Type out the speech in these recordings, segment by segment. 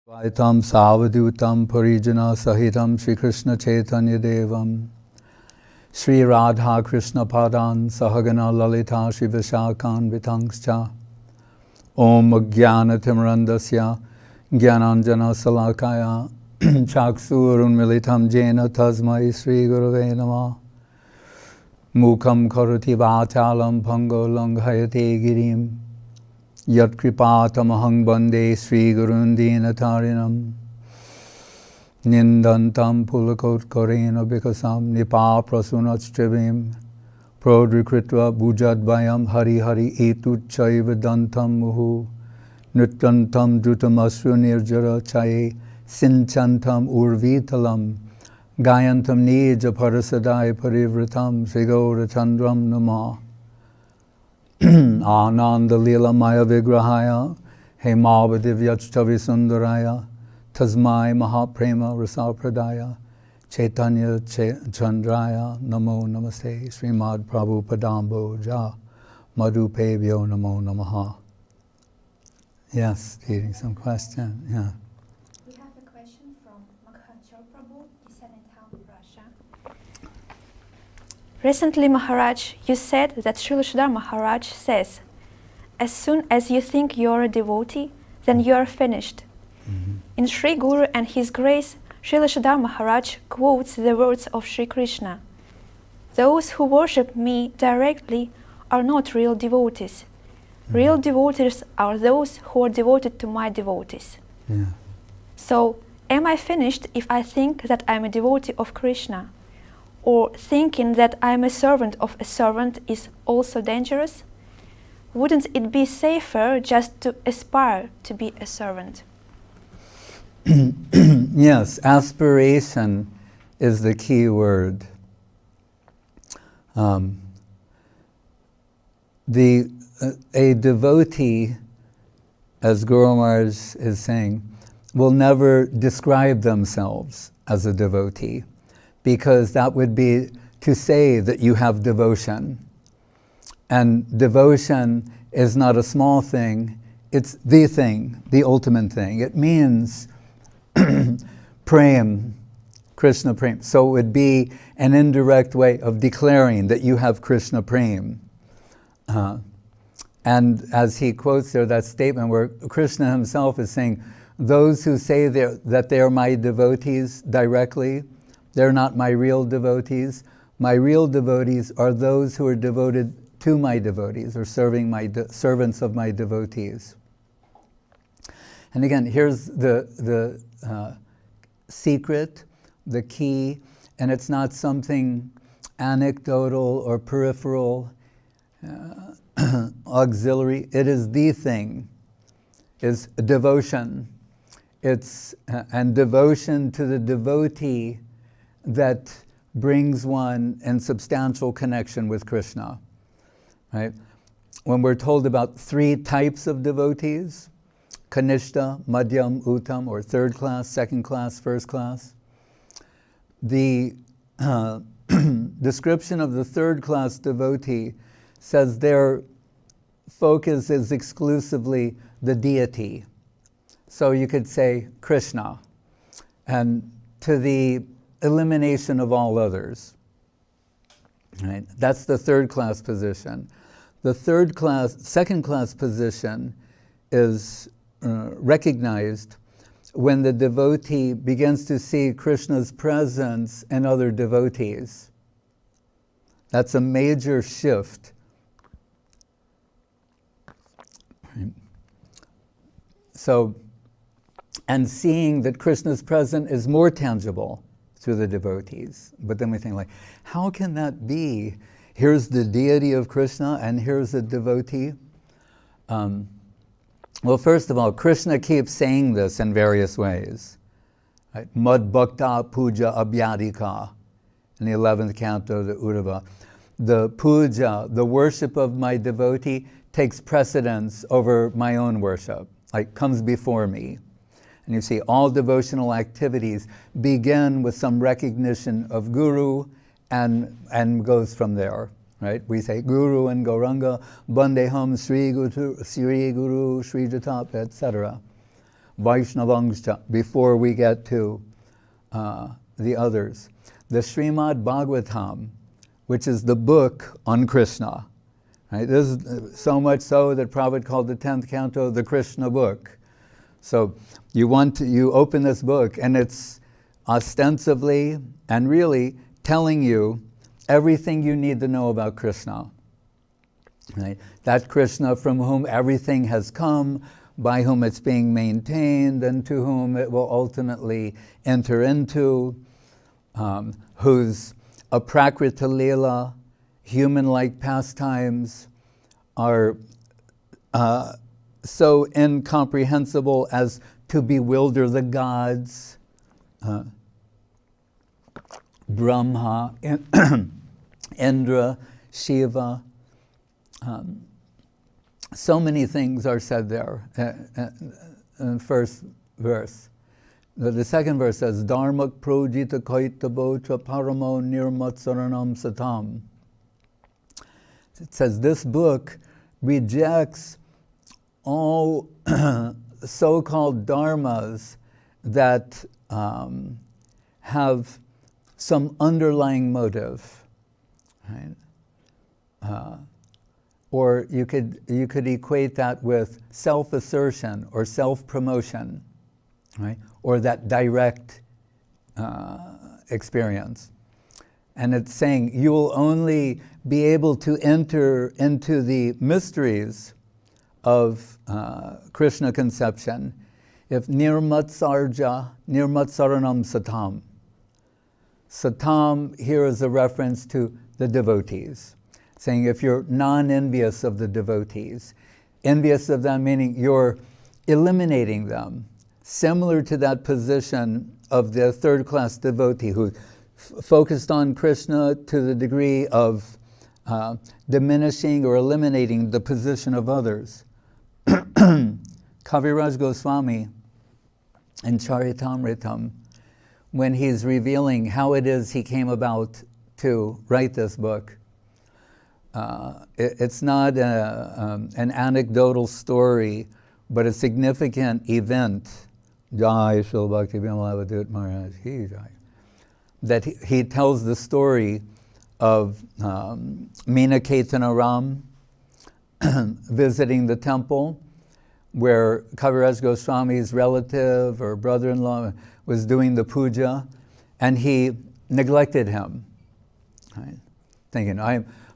Vaitam Savadutam Parijana Sahitam Sri Krishna Chaitanya Devam Sri Radha Krishna Padan Sahagana Lalita Shri Vishakan Vitangscha Om Jnana Timarandasya Jnananjana Salakaya Chaksurun Militam Jena Tasmai Sri Gurave Namah Mukam Karati Vatalam Pango Langhayate Girim Yat Kripatamahang Bande Sri Gurundina Tarinam Nindantam Pulakot Korena Bikasam Nipa Prasunatstrivim Prodrikritva Bujadbayam Hari Hari Etut Chaiva Dantam Muhu Nuttantam Drutamasru Nirjara Chaye Sinchantam Urvitalam Gayantam Nija Parasadai Parivratam Sigora Chandram Namah Ananda Lila Maya Vigrahaya Hemavadivyachtavi Sundaraya Tasmai Mahaprema Rasapradaya Chaitanya Chandraya Namo Namaste Srimad Prabhupadambo Ja Madhupevyo Namo Namaha. Yes, reading some question. Yeah. We have a question from Makhachal Prabhu, Isanentown, Russia. Recently, Maharaj, you said that Srila Sridhar Maharaj says, as soon as you think you are a devotee, then you are finished. Mm-hmm. In Sri Guru and His Grace, Srila Sridhar Maharaj quotes the words of Sri Krishna. Those who worship me directly are not real devotees. Mm-hmm. Real devotees are those who are devoted to my devotees. Yeah. So, am I finished if I think that I am a devotee of Krishna? Or thinking that I am a servant of a servant is also dangerous? Wouldn't it be safer just to aspire to be a servant? Yes, aspiration is the key word. A devotee, as Guru Maharaj is saying, will never describe themselves as a devotee, because that would be to say that you have devotion. And devotion is not a small thing, it's the thing, the ultimate thing. It means prem, Krishna prem. So it would be an indirect way of declaring that you have Krishna prem. And as he quotes there, that statement where Krishna himself is saying, those who say that they're my devotees directly, they're not my real devotees. My real devotees are those who are devoted to my devotees, or serving my servants of my devotees. And again, here's the secret, the key, and it's not something anecdotal or peripheral, auxiliary. It is the thing, is devotion. It's and devotion to the devotee that brings one in substantial connection with Krishna, right? When we're told about three types of devotees, Kanishta, Madhyam, Uttam, or third class, second class, first class, the description of the third class devotee says their focus is exclusively the deity. So you could say Krishna, and to the elimination of all others. Right? That's the third class position. The second class position is recognized when the devotee begins to see Krishna's presence in other devotees. That's a major shift. Right? So, and seeing that Krishna's presence is more tangible to the devotees. But then we think like, how can that be? Here's the deity of Krishna and here's a devotee. Well, first of all, Krishna keeps saying this in various ways. Right? Mad Bhakta Puja Abhyadika, in the 11th canto of the Uddhava. The puja, the worship of my devotee, takes precedence over my own worship, like comes before me. And you see, all devotional activities begin with some recognition of Guru and goes from there, right? We say Guru and Gauranga, Bandeham, Sri Guru, Sri Jatapa, etc. Vaishnavangscha, before we get to the others. The Srimad Bhagavatam, which is the book on Krishna. Right? This is so much so that Prabhupada called the 10th canto the Krishna book. So you open this book and it's ostensibly and really telling you everything you need to know about Krishna. Right? That Krishna from whom everything has come, by whom it's being maintained, and to whom it will ultimately enter into, whose aprakrita lila, human-like pastimes, are so incomprehensible as to bewilder the gods, Brahma, Indra, Shiva. So many things are said there in the first verse. The second verse says, Dharmak projita kaita bocha paramo nirmatsaranam satam. It says this book rejects all so-called dharmas that have some underlying motive, right? Or you could equate that with self-assertion or self-promotion, right? Or that direct experience. And it's saying you will only be able to enter into the mysteries of Krishna conception if nirmatsaranam satam. Satam here is a reference to the devotees, saying if you're non-envious of the devotees, envious of them meaning you're eliminating them, similar to that position of the third-class devotee who focused on Krishna to the degree of diminishing or eliminating the position of others. Kaviraj Goswami in Charitamritam, when he's revealing how it is he came about to write this book, it's not an anecdotal story, but a significant event. Jai Shri Bhakti Vimalavadut Maharaj Ki Jai. That he tells the story of Meenaketanaram visiting the temple where Kaviraj Goswami's relative or brother-in-law was doing the puja, and he neglected him, right? Thinking,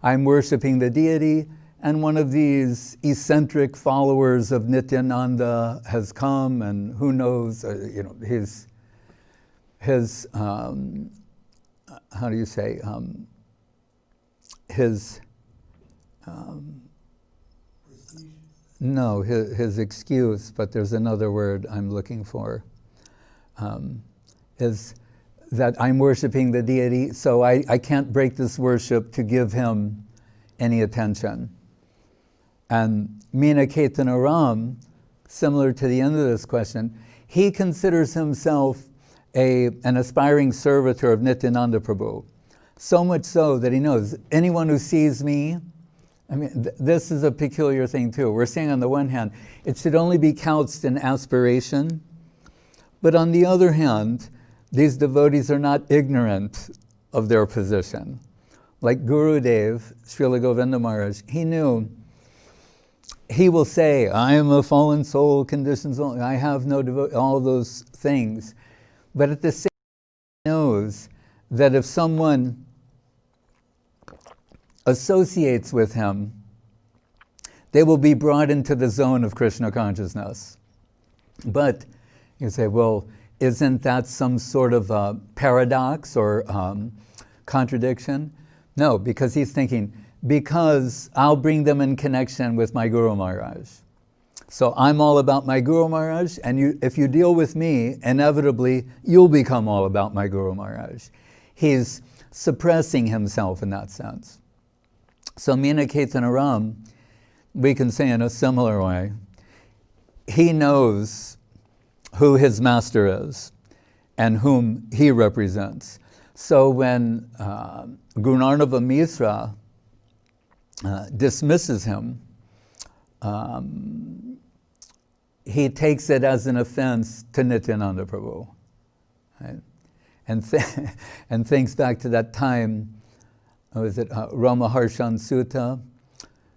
I'm worshiping the deity, and one of these eccentric followers of Nityananda has come, and who knows, his how do you say, his excuse, but there's another word I'm looking for, is that I'm worshiping the deity, so I can't break this worship to give him any attention. And Meenaketanaram, similar to the end of this question, he considers himself an aspiring servitor of Nityananda Prabhu. So much so that he knows, anyone who sees me, this is a peculiar thing too. We're saying on the one hand, it should only be couched in aspiration, but on the other hand, these devotees are not ignorant of their position. Like Gurudev, Srila Govinda Maharaj, he knew, he will say, I am a fallen soul, conditions only, I have no devotion, all those things. But at the same time, he knows that if someone associates with him, they will be brought into the zone of Krishna consciousness. But you say, well, isn't that some sort of a paradox or contradiction? No, because he's thinking, because I'll bring them in connection with my Guru Maharaj. So I'm all about my Guru Maharaj, and if you deal with me, inevitably, you'll become all about my Guru Maharaj. He's suppressing himself in that sense. So Meenaketanaram, we can say in a similar way, he knows who his master is and whom he represents. So when Gurunarnava Misra dismisses him, he takes it as an offense to Nityananda Prabhu, right? And thinks back to that time, was it Ramaharshan Sutta,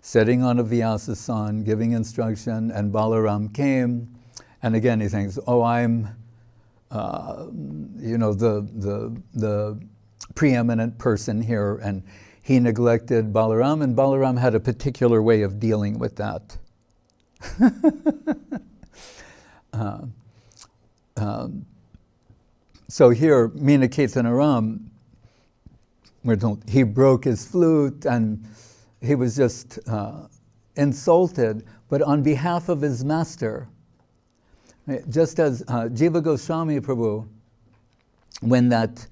sitting on a Vyasasan, giving instruction, and Balaram came, and again he thinks, oh, I'm, the preeminent person here, and he neglected Balaram, and Balaram had a particular way of dealing with that. So here, Meena Ketanaram, we're told he broke his flute and he was just insulted, but on behalf of his master. Right? Just as Jiva Goswami Prabhu, when that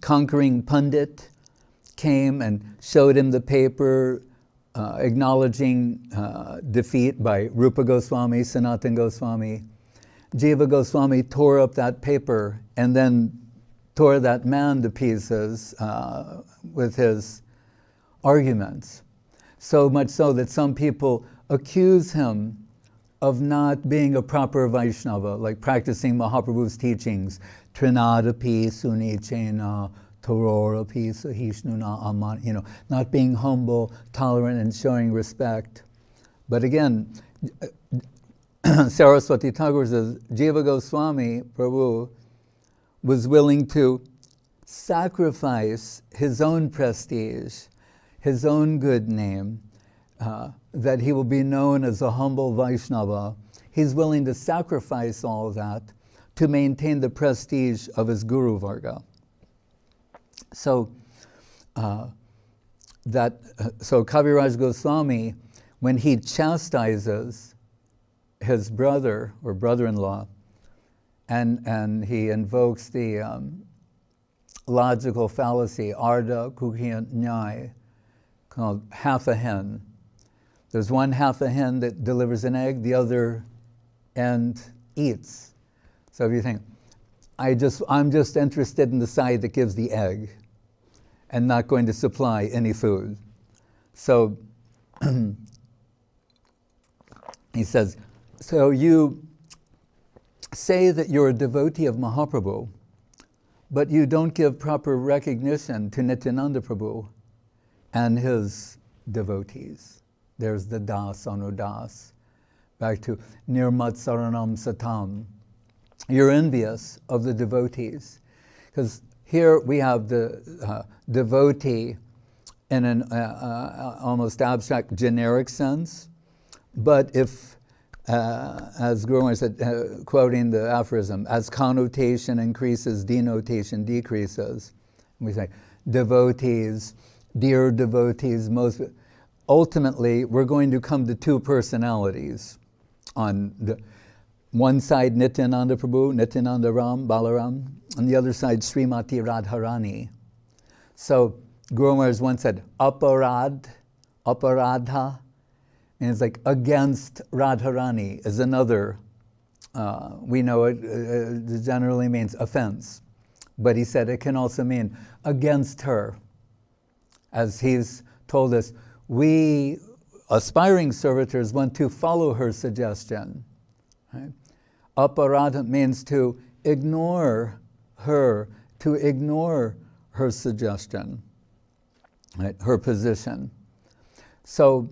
conquering Pandit came and showed him the paper acknowledging defeat by Rupa Goswami, Sanatana Goswami, Jiva Goswami tore up that paper and then tore that man to pieces with his arguments. So much so that some people accuse him of not being a proper Vaishnava, like practicing Mahaprabhu's teachings, Trinadapi Sunichena, Tororapi Sahishnuna Aman, not being humble, tolerant, and showing respect. But again, Saraswati Thakur says, Jiva Goswami Prabhu was willing to sacrifice his own prestige, his own good name, that he will be known as a humble Vaishnava. He's willing to sacrifice all that to maintain the prestige of his Guru Varga. So, Kaviraj Goswami, when he chastises his brother or brother-in-law, and he invokes the logical fallacy, Ardha Kukhiya Nyai, called half a hen. There's one half a hen that delivers an egg, the other end eats. So if you think, I'm just interested in the side that gives the egg and not going to supply any food. So he says, so you say that you're a devotee of Mahaprabhu, but you don't give proper recognition to Nityananda Prabhu and his devotees. There's the Das Anudas. Back to Nirmat Saranam Satam. You're envious of the devotees. Because here we have the devotee in an almost abstract, generic sense. But if, as Guru Maharaj said, quoting the aphorism, as connotation increases, denotation decreases. We say, devotees, dear devotees, most... Ultimately, we're going to come to two personalities. On the one side, Nityananda Prabhu, Nityananda Ram, Balaram. On the other side, Srimati Radharani. So, Guru Maharaj once said, aparadha, and it's like against Radharani is another, we know it generally means offense. But he said it can also mean against her. As he's told us, we aspiring servitors want to follow her suggestion. Right? Aparadha means to ignore her suggestion, right? Her position. So,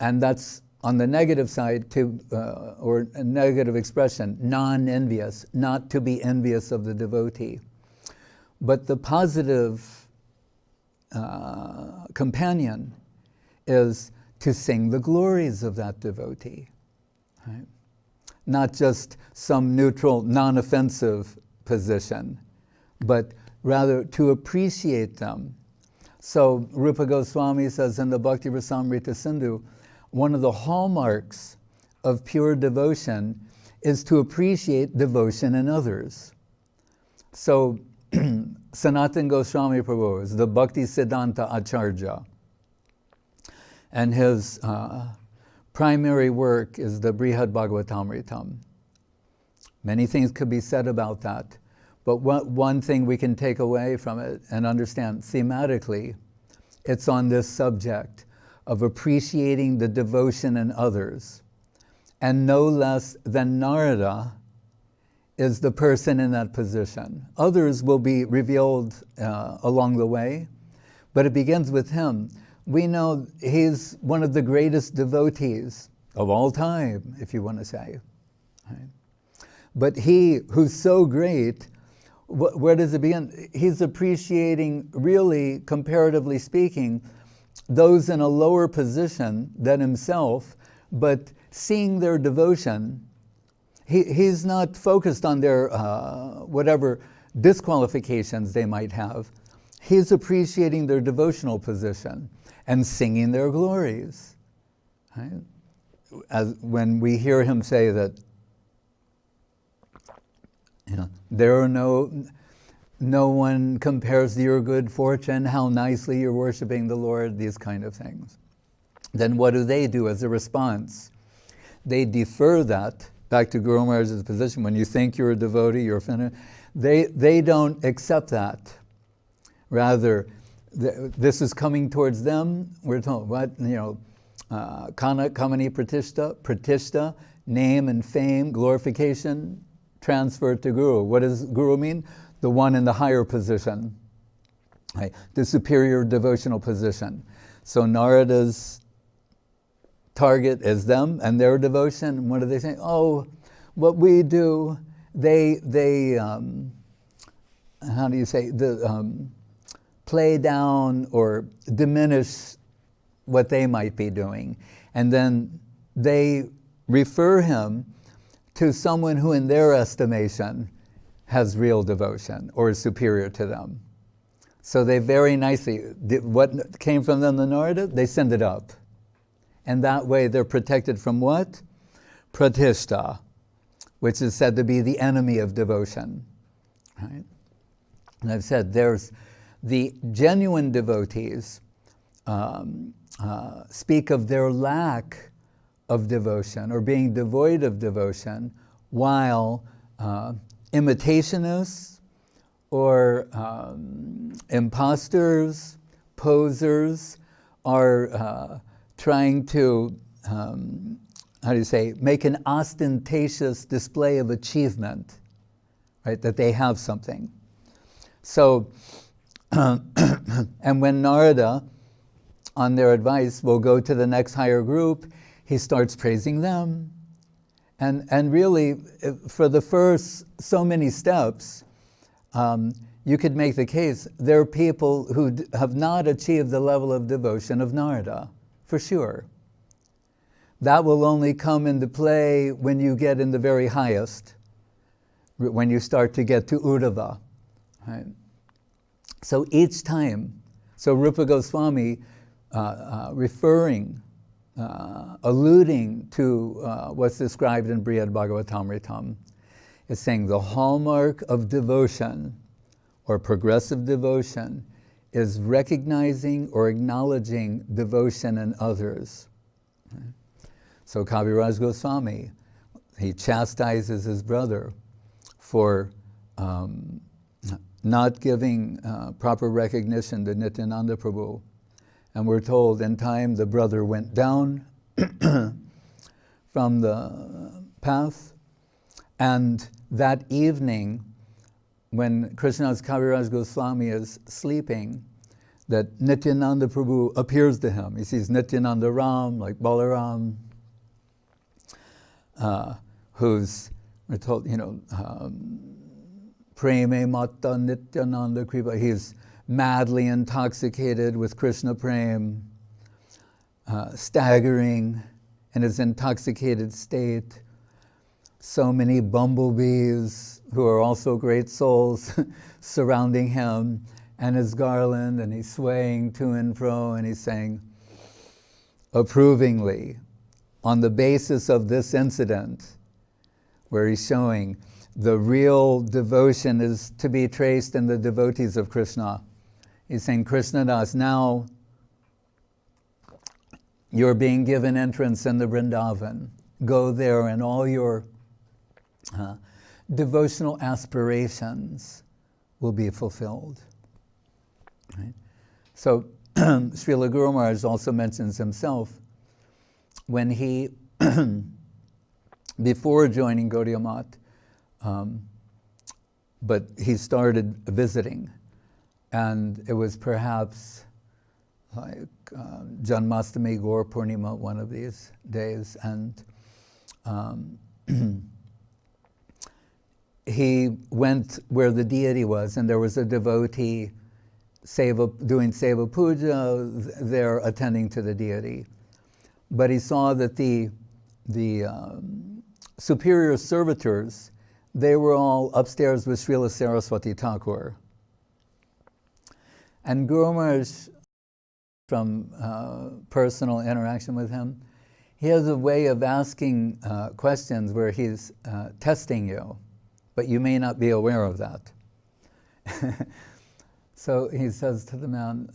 and that's on the negative side, or a negative expression, non-envious, not to be envious of the devotee. But the positive companion is to sing the glories of that devotee, right? Not just some neutral, non-offensive position, but rather to appreciate them. So Rupa Goswami says in the Bhakti Rasamrita Sindhu, one of the hallmarks of pure devotion is to appreciate devotion in others. So Sanatana Goswami Prabhu is the Bhakti Siddhanta Acharya. And his primary work is the Brihad Bhagavatamritam. Many things could be said about that, but one thing we can take away from it and understand thematically, it's on this subject of appreciating the devotion in others and no less than Narada is the person in that position. Others will be revealed along the way, but it begins with him. We know he's one of the greatest devotees of all time, if you want to say. Right? But he who's so great, where does it begin? He's appreciating, really, comparatively speaking, those in a lower position than himself, but seeing their devotion. He's not focused on their whatever disqualifications they might have. He's appreciating their devotional position and singing their glories. Right? As when we hear him say that, there are no one compares to your good fortune, how nicely you're worshiping the Lord, these kind of things. Then what do as a response? They defer that back to Guru Maharaj's position. When you think you're a devotee, you're finished. They don't accept that. Rather, this is coming towards them. We're told, kana kamani pratishta, name and fame, glorification, transfer to Guru. What does Guru mean? The one in the higher position, right? The superior devotional position. So Narada's target is them and their devotion. And what are they saying? Oh, what we do, they how do you say, play down or diminish what they might be doing. And then they refer him to someone who in their estimation has real devotion or is superior to them. So they very nicely, what came from them, the Narada, they send it up. And that way they're protected from what? Pratishta, which is said to be the enemy of devotion. Right? And I've said there's the genuine devotees speak of their lack of devotion or being devoid of devotion, while imitationists or imposters, posers are trying to, make an ostentatious display of achievement, right? That they have something. So, and when Narada, on their advice, will go to the next higher group, he starts praising them. And really, for the first so many steps, you could make the case there are people who have not achieved the level of devotion of Narada, for sure. That will only come into play when you get in the very highest, when you start to get to Uddhava. Right? So each time, Rupa Goswami alluding to what's described in Brihad Bhagavatamritam, is saying the hallmark of devotion or progressive devotion is recognizing or acknowledging devotion in others. So Kaviraj Goswami, he chastises his brother for not giving proper recognition to Nityananda Prabhu. And we're told in time the brother went down from the path. And that evening, when Krishna's Kaviraj Goswami is sleeping, that Nityananda Prabhu appears to him. He sees Nityananda Ram, like Balaram, who's, we're told, Preme Mata Nityananda Kripa. He's madly intoxicated with Krishna Prem, staggering in his intoxicated state. So many bumblebees, who are also great souls, surrounding him and his garland, and he's swaying to and fro, and he's saying approvingly, on the basis of this incident, where he's showing the real devotion is to be traced in the devotees of Krishna. He's saying, Krishnadas, now you're being given entrance in the Vrindavan. Go there and all your devotional aspirations will be fulfilled. Right? So Srila Guru Maharaj also mentions himself when he before joining Gaudiya Math, but he started visiting. And it was perhaps like Janmastami, Gaur Purnima, one of these days. And he went where the deity was, and there was a devotee doing seva puja there, attending to the deity. But he saw that the superior servitors, they were all upstairs with Srila Saraswati Thakur. And Guru Maharaj, from personal interaction with him, he has a way of asking questions where he's testing you, but you may not be aware of that. So he says to the man,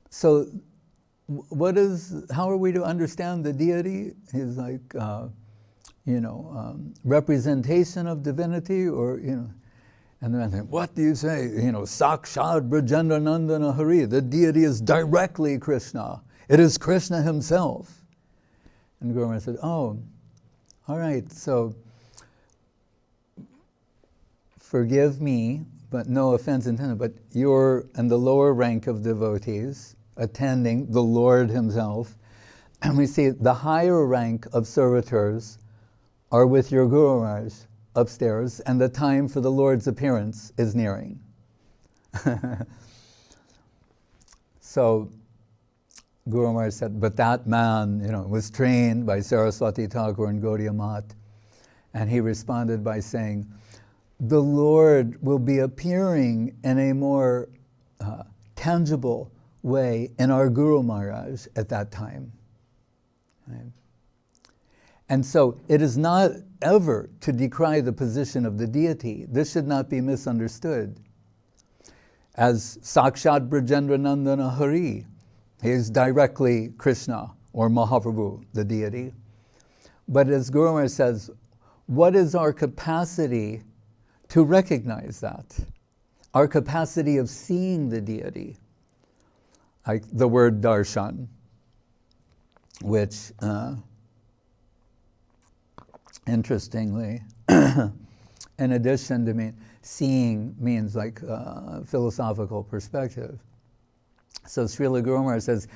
so how are we to understand the deity? He's like, representation of divinity, or, and the man said, what do you say? Sakshad Brajendra Nandana Hari, the deity is directly Krishna. It is Krishna himself. And Guru Maharaj said, oh, all right, so forgive me, but no offense intended, but you're in the lower rank of devotees, attending the Lord himself, and we see the higher rank of servitors are with your Guru Maharaj upstairs, and the time for the Lord's appearance is nearing. So Guru Maharaj said, but that man, was trained by Saraswati Thakur and Gaudiya Math, and he responded by saying, the Lord will be appearing in a more tangible way in our Guru Maharaj at that time. Right? And so it is not ever to decry the position of the deity. This should not be misunderstood. As Sakshat Brajendra Nandana Hari, he is directly Krishna or Mahaprabhu, the deity. But as Guru Maharaj says, what is our capacity to recognize that? Our capacity of seeing the deity. Like the word darshan, which interestingly, in addition to seeing means like philosophical perspective. So Srila Guru Maharaj says,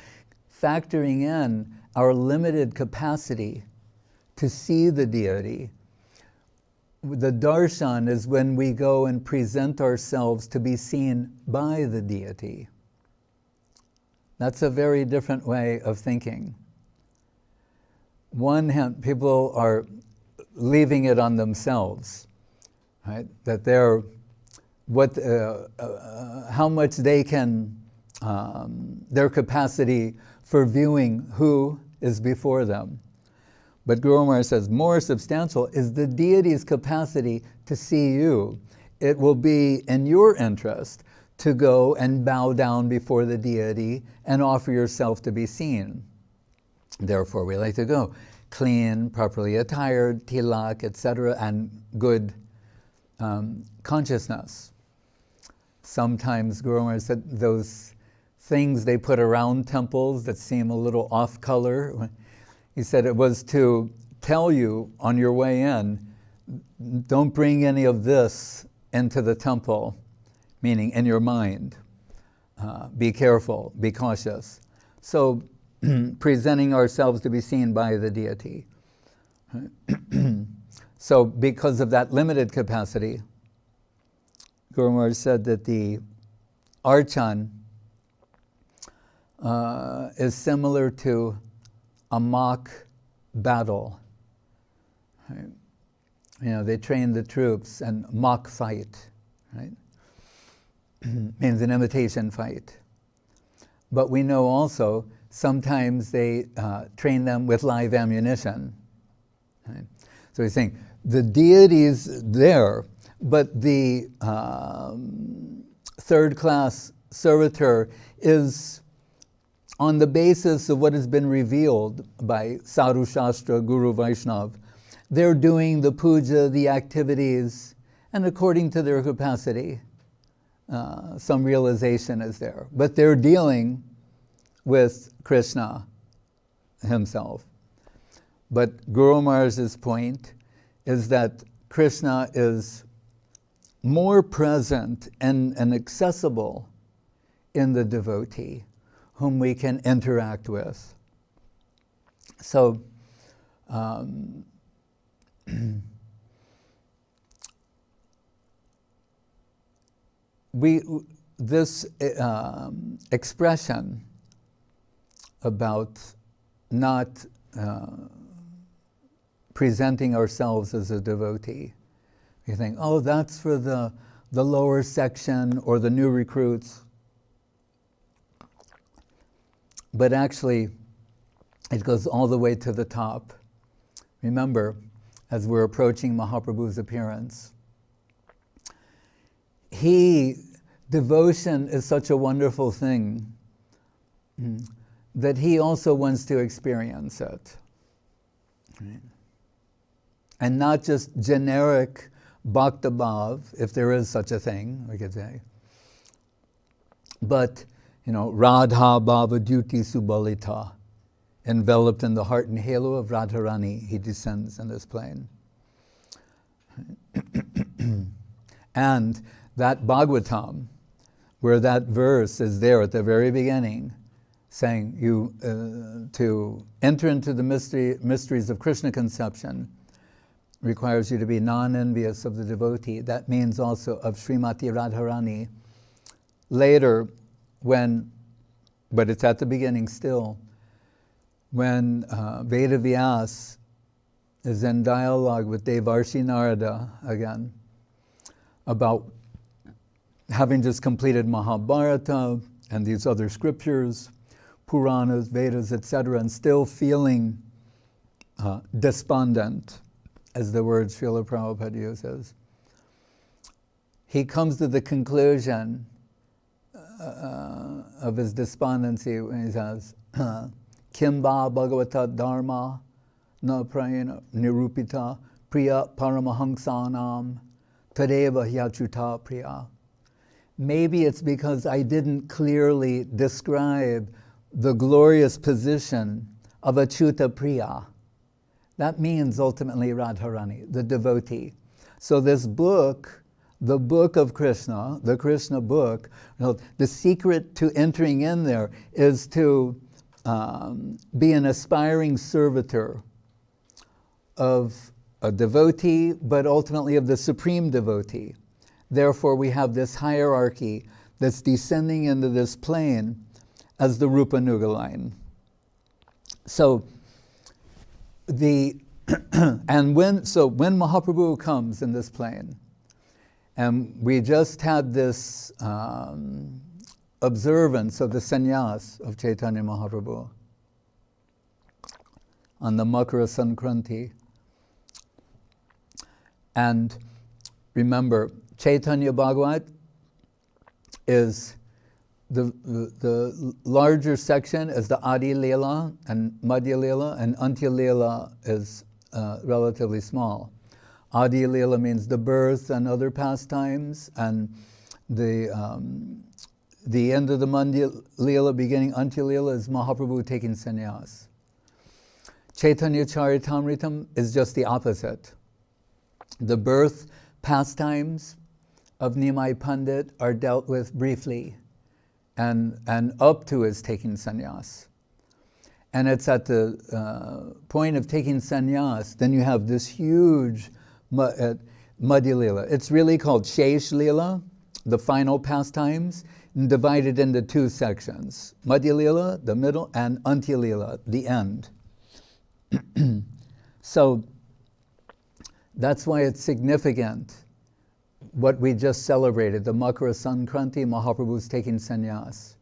factoring in our limited capacity to see the deity, the darshan is when we go and present ourselves to be seen by the deity. That's a very different way of thinking. One hand, people are leaving it on themselves, right? That they're how much they can, their capacity for viewing who is before them. But Guru Maharaj says more substantial is the deity's capacity to see you. It will be in your interest to go and bow down before the deity and offer yourself to be seen. Therefore, we like to go clean, properly attired, tilak, etc., and good consciousness. Sometimes Guru Maharaj said those things they put around temples that seem a little off color, he said it was to tell you on your way in, don't bring any of this into the temple, meaning in your mind. Be careful, be cautious. So presenting ourselves to be seen by the deity. So because of that limited capacity, Guru Maharaj said that the archan is similar to a mock battle. Right? They train the troops and mock fight, right? Means an imitation fight. But we know also sometimes they train them with live ammunition. Right? So he's saying the deity is there, but the third-class servitor is on the basis of what has been revealed by Sadhu Shastra, Guru Vaishnav. They're doing the puja, the activities, and according to their capacity, some realization is there. But they're dealing with Krishna himself. But Guru Maharaj's point is that Krishna is more present and accessible in the devotee whom we can interact with. So, this expression about not presenting ourselves as a devotee, you think, oh, that's for the lower section or the new recruits. But actually, it goes all the way to the top. Remember, as we're approaching Mahaprabhu's appearance, devotion is such a wonderful thing that he also wants to experience it. Right? And not just generic bhakta bhav, if there is such a thing, we could say, but, Radha bhava duty subalita, enveloped in the heart and halo of Radharani, he descends in this plane. And that Bhagavatam, where that verse is there at the very beginning, saying to enter into the mysteries of Krishna conception requires you to be non-envious of the devotee. That means also of Srimati Radharani. Later, but it's at the beginning still, when Vedavyas is in dialogue with Devarshi Narada again, about having just completed Mahabharata and these other scriptures, Puranas, Vedas, etc., and still feeling despondent, as the word Srila Prabhupada uses. He comes to the conclusion of his despondency when he says, Kimba Bhagavata Dharma na prayana nirupita priya paramahangsanam tadeva hyachuta priya. Maybe it's because I didn't clearly describe the glorious position of Achyuta Priya. That means ultimately Radharani, the devotee. So this book, the book of Krishna, the Krishna book, the secret to entering in there is to be an aspiring servitor of a devotee, but ultimately of the supreme devotee. Therefore, we have this hierarchy that's descending into this plane as the Rupa Nuga line. So, when Mahaprabhu comes in this plane, and we just had this observance of the sannyas of Chaitanya Mahaprabhu on the Makara Sankranti. And remember, Chaitanya Bhagavat is the larger section is the Adi Leela and Madhya Leela, and Antya Leela is relatively small. Adi Leela means the birth and other pastimes, and the end of the Madhya Leela, beginning Antya Leela, is Mahaprabhu taking sannyas. Chaitanya Charitamritam is just the opposite. The birth pastimes of Nimai Pandit are dealt with briefly, and up to his taking sannyas. And it's at the point of taking sannyas, then you have this huge Madhya Leela. It's really called Shesh Leela, the final pastimes, and divided into two sections. Madhya Leela, the middle, and Antya Leela, the end. So that's why it's significant what we just celebrated, the Makara Sankranti, Mahaprabhu's taking sannyas.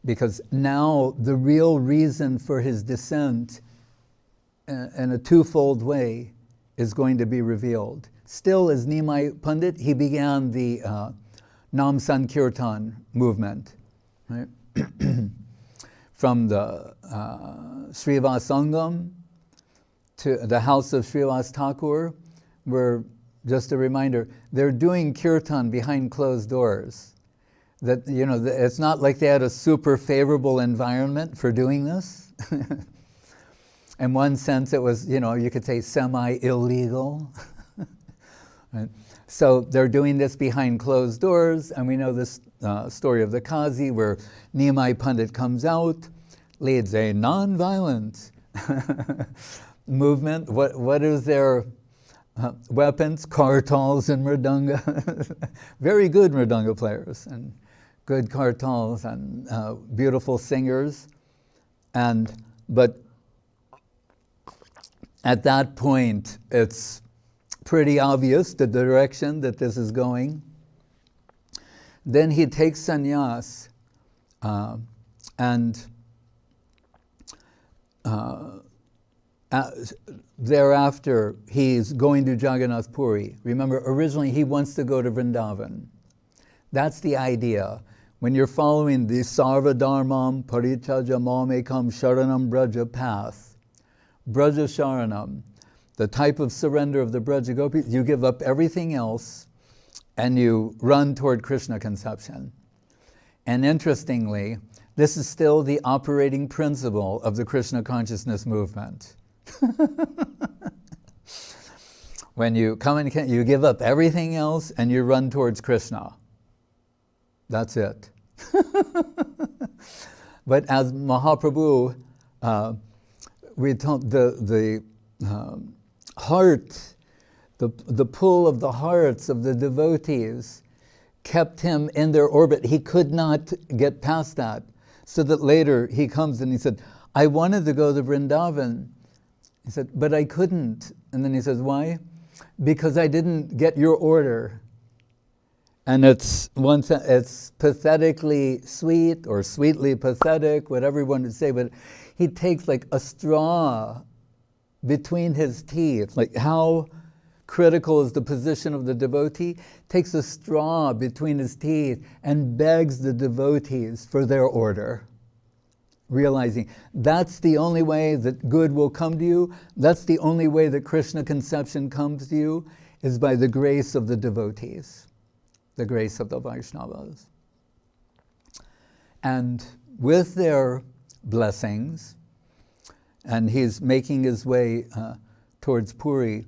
Because now the real reason for his descent in a twofold way is going to be revealed. Still, as Nimai Pandit, he began the Nam Sankirtan movement, right? From the Srivas Sangam to the house of Srivas Thakur, where, just a reminder, they're doing kirtan behind closed doors. That, it's not like they had a super favorable environment for doing this. In one sense, it was, you could say semi-illegal. Right? So they're doing this behind closed doors, and we know this story of the Qazi where Nimai Pandit comes out, leads a non-violent movement. What is their weapons? Kartals and mridanga. Very good mridanga players, and good kartals, and beautiful singers. But at that point, it's pretty obvious the direction that this is going. Then he takes sannyas, and thereafter he's going to Jagannath Puri. Remember, originally he wants to go to Vrindavan. That's the idea. When you're following the Sarva Dharmam Parichaja Mamekam Sharanam Braja path, Braja Sharanam, the type of surrender of the Braja Gopis, you give up everything else and you run toward Krishna conception. And interestingly, this is still the operating principle of the Krishna consciousness movement. When you come and you give up everything else and you run towards Krishna. That's it. But as Mahaprabhu, we told the heart, the pull of the hearts of the devotees kept him in their orbit. He could not get past that. So that later he comes and he said, I wanted to go to Vrindavan. He said, but I couldn't. And then he says, why? Because I didn't get your order. And it's pathetically sweet, or sweetly pathetic, whatever you want to say, but he takes like a straw between his teeth. Like how critical is the position of the devotee? Takes a straw between his teeth and begs the devotees for their order. Realizing that's the only way that good will come to you, that's the only way that Krishna conception comes to you, is by the grace of the devotees, the grace of the Vaishnavas. And with their blessings, and he's making his way towards Puri,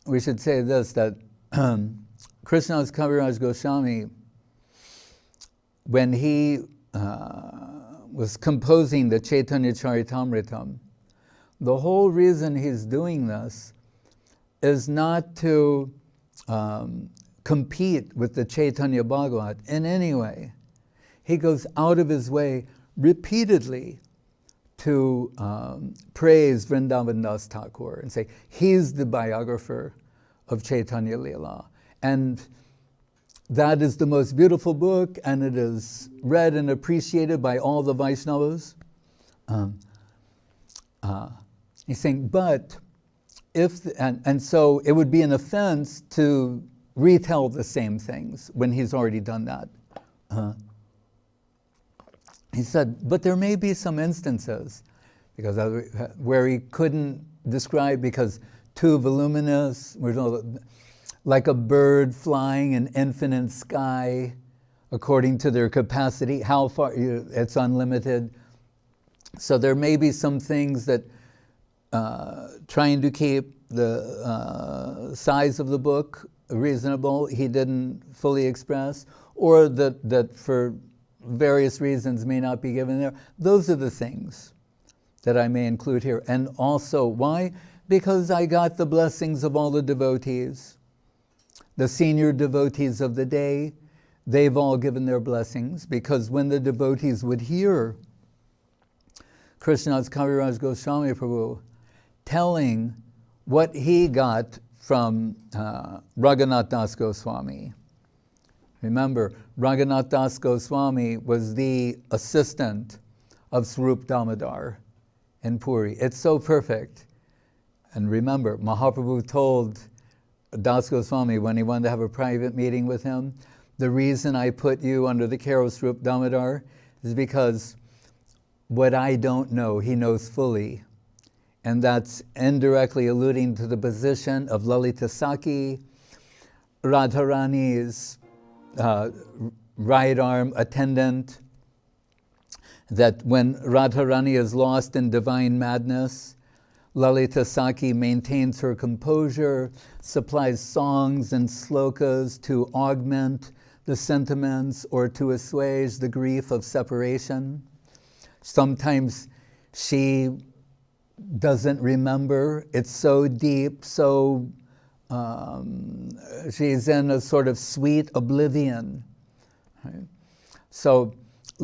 we should say this, that Krishnadas Kaviraj Goswami, when he was composing the Chaitanya Charitamritam, the whole reason he's doing this is not to compete with the Chaitanya Bhagavat in any way. He goes out of his way repeatedly to praise Vrindavan Das Thakur and say, he's the biographer of Chaitanya Leela. And that is the most beautiful book, and it is read and appreciated by all the Vaishnavas. He's saying, but and so it would be an offense to retell the same things when he's already done that. He said, but there may be some instances where he couldn't describe because too voluminous, like a bird flying in infinite sky, according to their capacity, how far, it's unlimited. So there may be some things that trying to keep the size of the book reasonable, he didn't fully express, or that for various reasons may not be given there. Those are the things that I may include here. And also, why? Because I got the blessings of all the devotees. The senior devotees of the day, they've all given their blessings, because when the devotees would hear Krishnadas Kaviraj Goswami Prabhu telling what he got from Raghunath Das Goswami. Remember, Raghunath Das Goswami was the assistant of Swarup Damodar in Puri. It's so perfect. And remember, Mahaprabhu told Das Goswami when he wanted to have a private meeting with him, the reason I put you under the care of Swarup Damodar is because what I don't know, he knows fully. And that's indirectly alluding to the position of Lalita Saki, Radharani's right arm attendant, that when Radharani is lost in divine madness, Lalita Saki maintains her composure, supplies songs and slokas to augment the sentiments or to assuage the grief of separation. Sometimes she doesn't remember. It's so deep, so she's in a sort of sweet oblivion. Right? So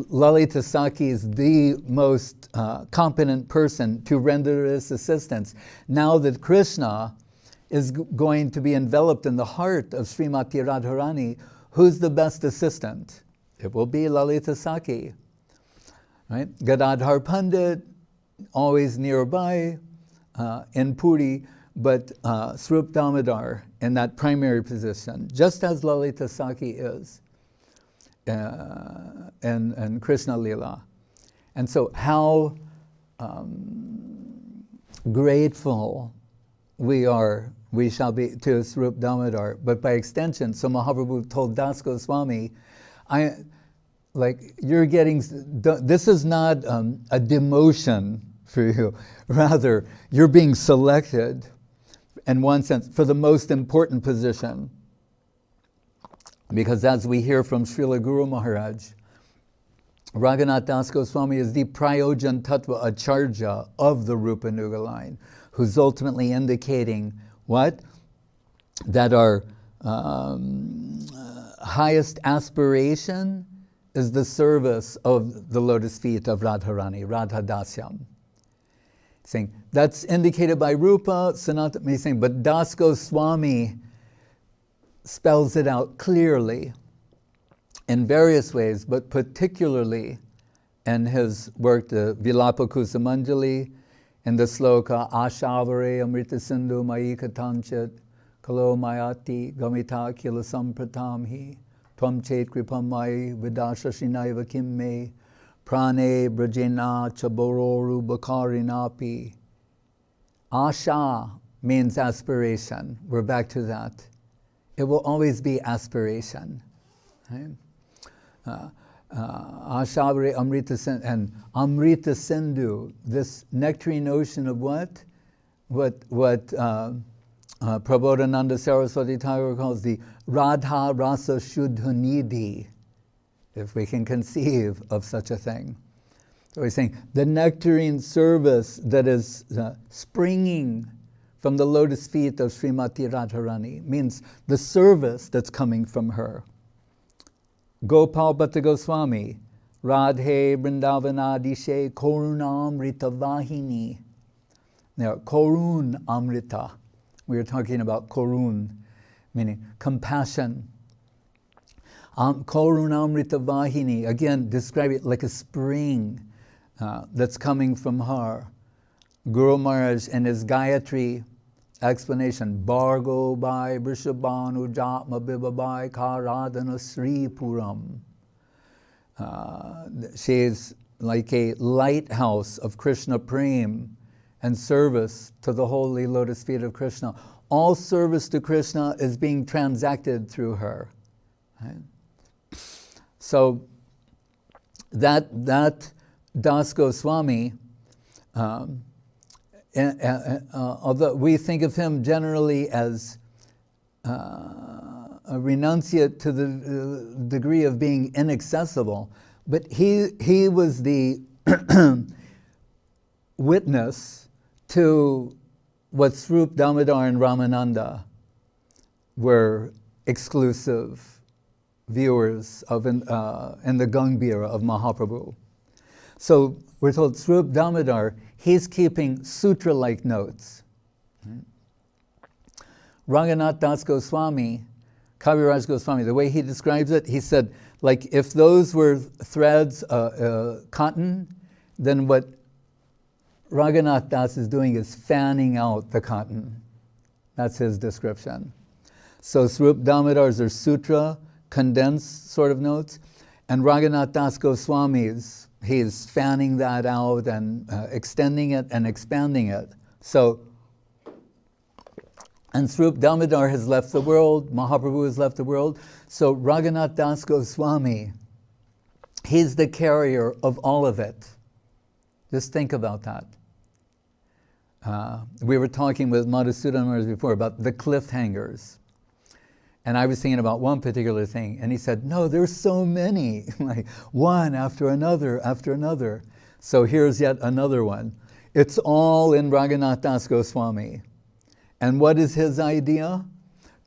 Lalita Saki is the most competent person to render this assistance. Now that Krishna is going to be enveloped in the heart of Srimati Radharani, who's the best assistant? It will be Lalita Saki. Right? Gadadhar Pandit, always nearby in Puri, but Swarup Damodar in that primary position, just as Lalita Saki is. And Krishna Lila. And so how grateful we shall be to Swarup Damodar, but by extension, so Mahaprabhu told Das Goswami, you're getting, this is not a demotion for you, rather, you're being selected, in one sense, for the most important position. Because as we hear from Srila Guru Maharaj, Raghunath Das Goswami is the Prayojan Tattva Acharya of the Rupa Nuga line, who's ultimately indicating what? That our highest aspiration is the service of the lotus feet of Radharani, Radha Dasyam. Saying, that's indicated by Rupa, Sanatana, saying, but Das Goswami spells it out clearly in various ways, but particularly in his work, the Vilapa Kusumanjali, in the sloka, Ashavare Amrita Sindhu Mayi Katanchit, Kalo Mayati Gamita Kila Sampratamhi, Tvam Chet Kripam Mayi Vidasha Shinaiva Kimme, Prane Brajena Chabororu Bakarinapi. Asha means aspiration. We're back to that. It will always be aspiration. Right? Ashavare Amrita Sindhu, and Amrita Sindhu, this nectarine ocean of what Prabodhananda Saraswati Thakur calls the Radha Rasa Shuddhanidhi, if we can conceive of such a thing. So he's saying the nectarine service that is springing from the lotus feet of Srimati Radharani means the service that's coming from her. Gopal Bhatta Goswami, Radhe Vrindavanadishe Korunamrita Vahini. Now, Korun Amrita. We are talking about Korun, meaning compassion. Korunamrita Vahini, again, describe it like a spring that's coming from her. Guru Maharaj in his Gayatri explanation, Bargo Bai Vrishabhanu Jatma Bibabai Karadana Sri Puram. She is like a lighthouse of Krishna Prem and service to the holy lotus feet of Krishna. All service to Krishna is being transacted through her. Right? So that Das Goswami, although we think of him generally as a renunciate to the degree of being inaccessible, but he was the witness to what Swarup Damodar and Ramananda were exclusive viewers of in the Gangbhira of Mahaprabhu. So we're told Swarup Damodar, he's keeping sutra-like notes. Raghunath Das Goswami, Kaviraj Goswami, the way he describes it, he said, like if those were threads, cotton, then what Raghunath Das is doing is fanning out the cotton. That's his description. So Swarup Damodar's are sutra, condensed sort of notes, and Raghunath Das Goswami's, he's fanning that out and extending it and expanding it. So, and Swarup Damodar has left the world, Mahaprabhu has left the world, so Raghunath Das Goswami, he's the carrier of all of it. Just think about that. we were talking with Madhusudan before about the cliffhangers. And I was thinking about one particular thing, and he said, no, there's so many, like one after another. So here's yet another one. It's all in Raghunath Das Goswami. And what is his idea?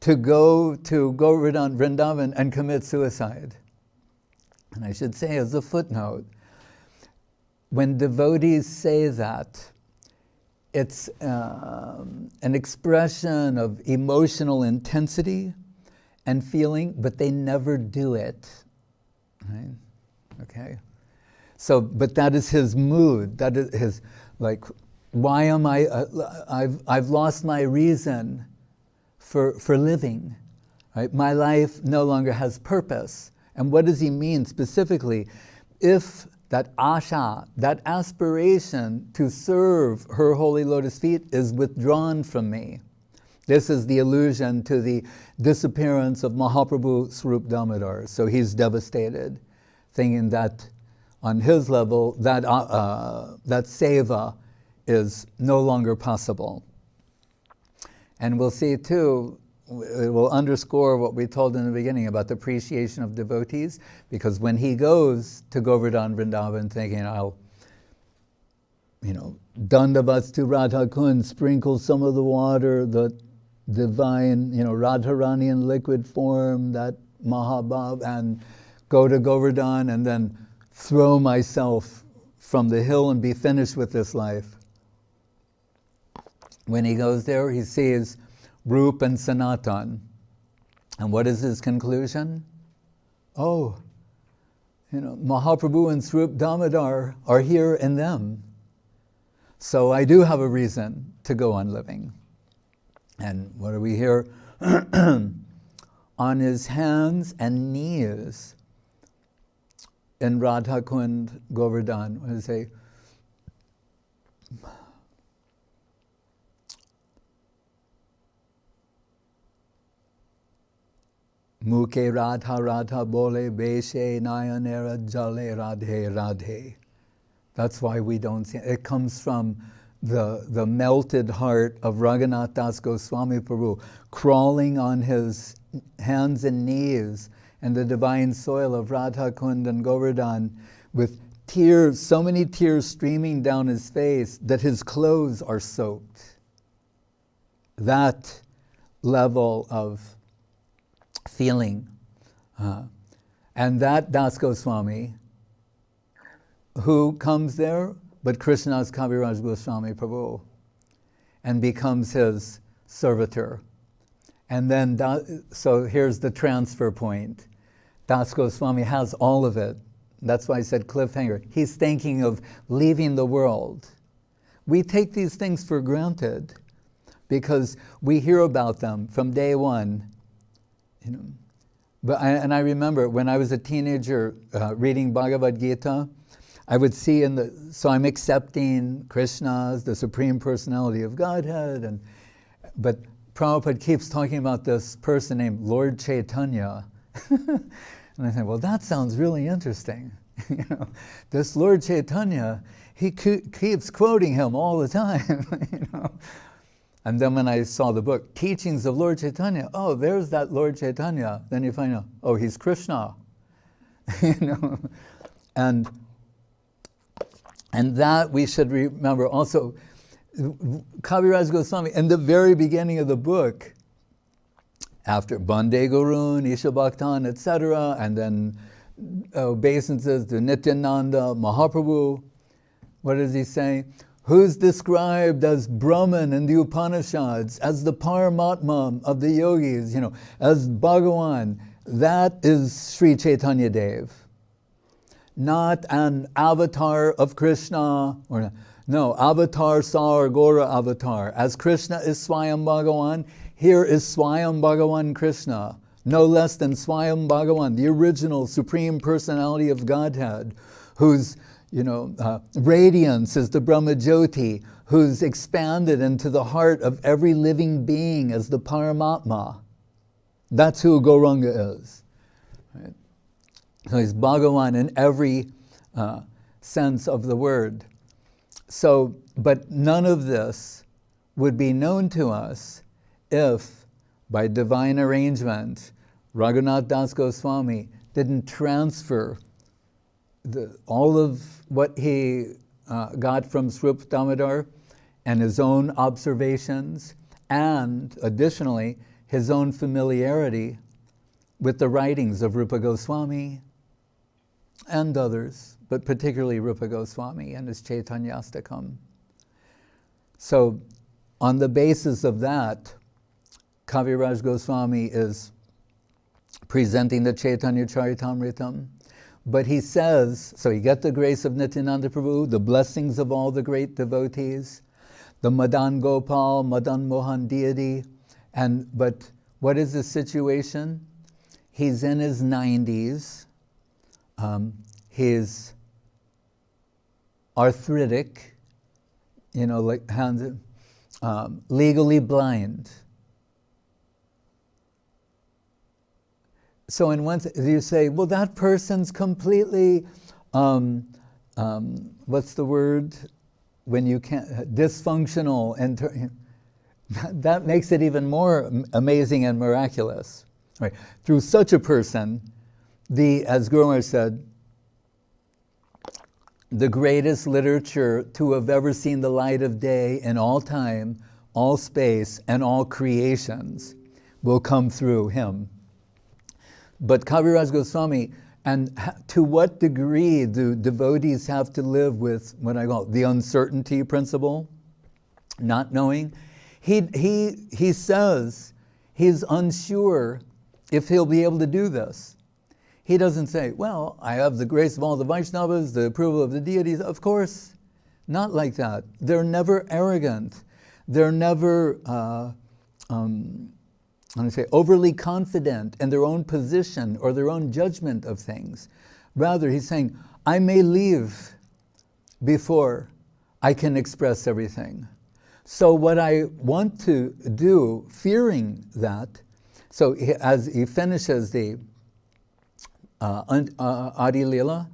To go to Govardhan, Vrindavan, and commit suicide. And I should say as a footnote, when devotees say that, it's an expression of emotional intensity and feeling, but they never do it, right? Okay. So, but that is his mood. That is his, like, why am I? I've lost my reason for living, right? My life no longer has purpose. And what does he mean specifically? If that asha, that aspiration to serve her holy lotus feet is withdrawn from me. This is the allusion to the disappearance of Mahaprabhu Swarup Damodar. So he's devastated, thinking that on his level, that seva is no longer possible. And we'll see too, it will underscore what we told in the beginning about the appreciation of devotees, because when he goes to Govardhan Vrindavan thinking, I'll, dandavats to Radha Kund, sprinkle some of the water, the divine, Radharani in liquid form, that Mahabhav, and go to Govardhan and then throw myself from the hill and be finished with this life. When he goes there, he sees Rup and Sanatan. And what is his conclusion? Oh, Mahaprabhu and Swarup Damodar are here in them. So I do have a reason to go on living. And what do we hear? On his hands and knees in Radha Kund Govardhan, what does it say? Mukhe Radha Radha Bole Beshe Nayanera Jale Radhe Radhe. That's why we don't see it. It comes from the melted heart of Raghunath Das Goswami Prabhu, crawling on his hands and knees in the divine soil of Radha Kund and Govardhan, with tears, so many tears streaming down his face that his clothes are soaked. That level of feeling. And that Das Goswami, who comes there? But Krishna's Kaviraj Goswami Prabhu, and becomes his servitor. And then, so here's the transfer point. Das Goswami has all of it. That's why I said cliffhanger. He's thinking of leaving the world. We take these things for granted because we hear about them from day one. But I remember when I was a teenager reading Bhagavad Gita, I would see so I'm accepting Krishna as the Supreme Personality of Godhead, but Prabhupada keeps talking about this person named Lord Chaitanya. And I think, well, that sounds really interesting. This Lord Chaitanya, he keeps quoting him all the time. And then when I saw the book, Teachings of Lord Chaitanya, oh, there's that Lord Chaitanya. Then you find out, oh, he's Krishna. And that we should remember also. Kaviraj Goswami, in the very beginning of the book, after Bande Gurun, Isha Bhaktan, etc., and then obeisances to Nityananda, Mahaprabhu, what does he say? Who's described as Brahman in the Upanishads, as the Paramatma of the yogis, as Bhagavan, that is Sri Chaitanya Dev. Not an avatar of Krishna, no, avatar Sar Gora avatar. As Krishna is Swayam Bhagavan, here is Swayam Bhagavan Krishna, no less than Swayam Bhagavan, the original Supreme Personality of Godhead, whose radiance is the Brahma Jyoti, who's expanded into the heart of every living being as the Paramatma. That's who Gauranga is. Right? So he's Bhagavan in every sense of the word. So, but none of this would be known to us if, by divine arrangement, Raghunath Das Goswami didn't transfer all of what he got from Swarup Damodar and his own observations, and additionally, his own familiarity with the writings of Rupa Goswami and others, but particularly Rupa Goswami and his Chaitanyastakam. So, on the basis of that, Kaviraj Goswami is presenting the Chaitanya Charitamritam, but he says, so you get the grace of Nityananda Prabhu, the blessings of all the great devotees, the Madan Gopal, Madan Mohan deity, but what is the situation? He's in his 90s, he's arthritic, like hands, legally blind. So in one sense, you say, well, that person's completely, what's the word? When you can't, dysfunctional, and that makes it even more amazing and miraculous. Right? Through such a person, as Gurumar said, the greatest literature to have ever seen the light of day in all time, all space, and all creations will come through him. But Kaviraj Goswami, and to what degree do devotees have to live with what I call the uncertainty principle, not knowing? He says he's unsure if he'll be able to do this. He doesn't say, well, I have the grace of all the Vaishnavas, the approval of the deities. Of course, not like that. They're never arrogant. They're never overly confident in their own position or their own judgment of things. Rather, he's saying, I may leave before I can express everything. So what I want to do, fearing that, so as he finishes the Adi Lila,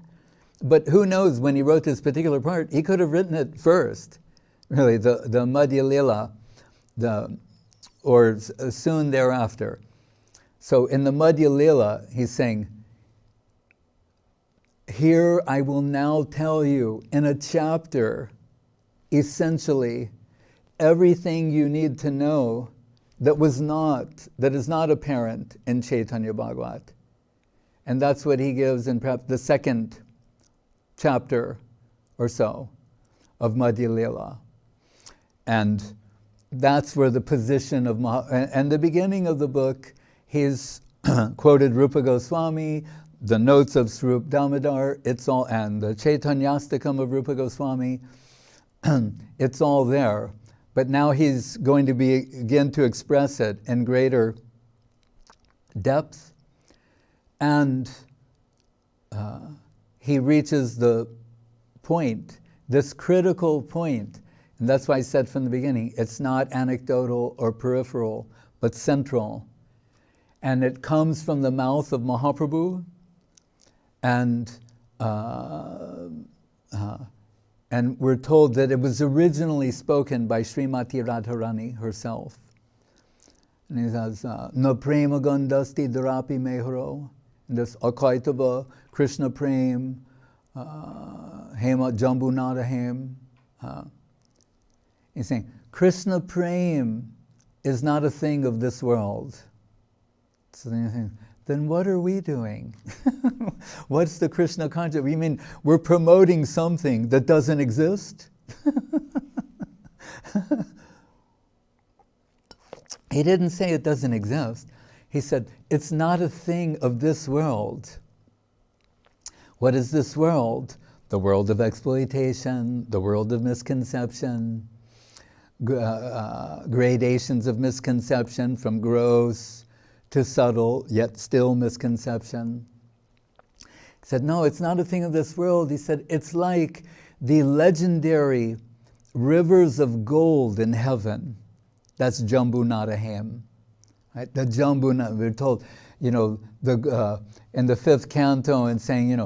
but who knows, when he wrote this particular part, he could have written it first, really, the Madhya Lila, or soon thereafter. So in the Madhya Lila, he's saying, here I will now tell you in a chapter, essentially, everything you need to know that is not apparent in Chaitanya Bhagavat. And that's what he gives in perhaps the second chapter or so of Madhya Lila. And that's where the position of and the beginning of the book, he's quoted Rupa Goswami, the notes of Swarup Damodar, it's all, and the Chaitanyastakam of Rupa Goswami, it's all there. But now he's going to begin to express it in greater depth, and he reaches the point, this critical point. And that's why I said from the beginning, it's not anecdotal or peripheral, but central. And it comes from the mouth of Mahaprabhu, and we're told that it was originally spoken by Srimati Radharani herself. And he says, Na prema gandasti dharapi meharo. And this Akaitava, Krishna Prem, Hema Jambunada Hem. He's saying, Krishna Prem is not a thing of this world. So then you're saying, then what are we doing? What's the Krishna consciousness? You mean we're promoting something that doesn't exist? He didn't say it doesn't exist. He said, it's not a thing of this world. What is this world? The world of exploitation, the world of misconception, gradations of misconception from gross to subtle, yet still misconception. He said, no, it's not a thing of this world. He said, it's like the legendary rivers of gold in heaven. That's Jambunadaham. Right? The Jambunada, we're told, in the fifth canto, and saying,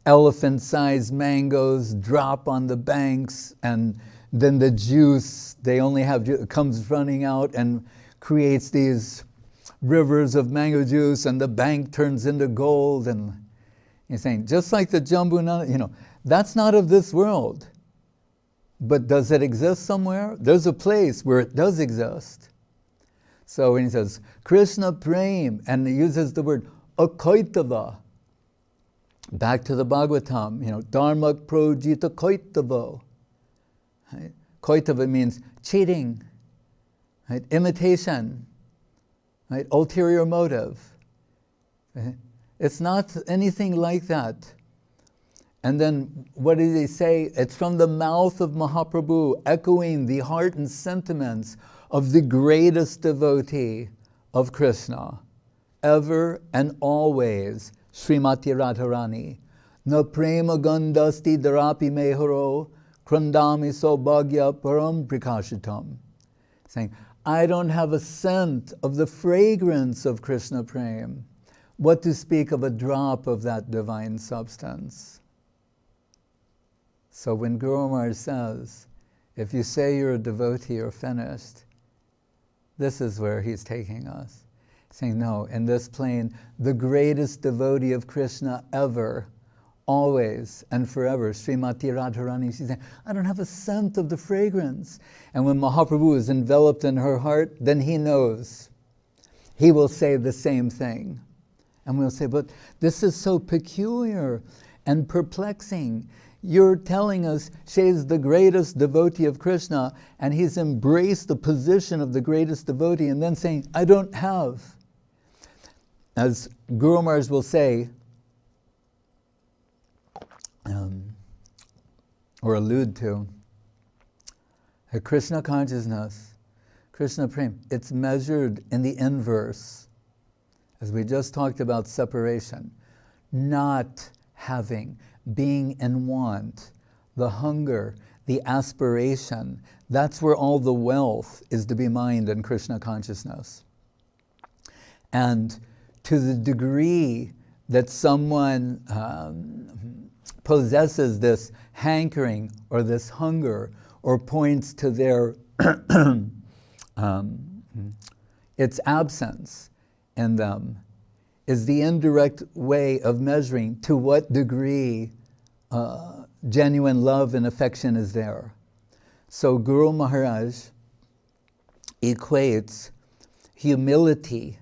elephant-sized mangoes drop on the banks, and then the juice, they only have, comes running out and creates these rivers of mango juice, and the bank turns into gold. And he's saying, just like the Jambunana, that's not of this world. But does it exist somewhere? There's a place where it does exist. So when he says, Krishna Prem, and he uses the word akaitava, back to the Bhagavatam, Dharma projita kaitava. Right? Kaitava means cheating, right? Imitation, right? Ulterior motive. Right? It's not anything like that. And then what did he say? It's from the mouth of Mahaprabhu, echoing the heart and sentiments of the greatest devotee of Krishna, ever and always, Srimati Radharani. Na prema gandasti darapi meharo, krandami sobhagya param prikashitam. Saying, I don't have a scent of the fragrance of Krishna Prem. What to speak of a drop of that divine substance? So when Guru Maharaj says, if you say you're a devotee, you're finished, this is where he's taking us. Saying, no, in this plane, the greatest devotee of Krishna ever, always and forever, Srimati Radharani, she's saying, I don't have a scent of the fragrance. And when Mahaprabhu is enveloped in her heart, then he knows. He will say the same thing. And we'll say, but this is so peculiar and perplexing. You're telling us she's the greatest devotee of Krishna, and he's embraced the position of the greatest devotee, and then saying, I don't have. As Guru Maharaj will say, or allude to, a Krishna consciousness, Krishna Prem, it's measured in the inverse, as we just talked about separation, not having, being in want, the hunger, the aspiration, that's where all the wealth is to be mined in Krishna consciousness. And to the degree that someone possesses this hankering or this hunger, or points to their its absence in them, is the indirect way of measuring to what degree genuine love and affection is there. So Guru Maharaj equates humility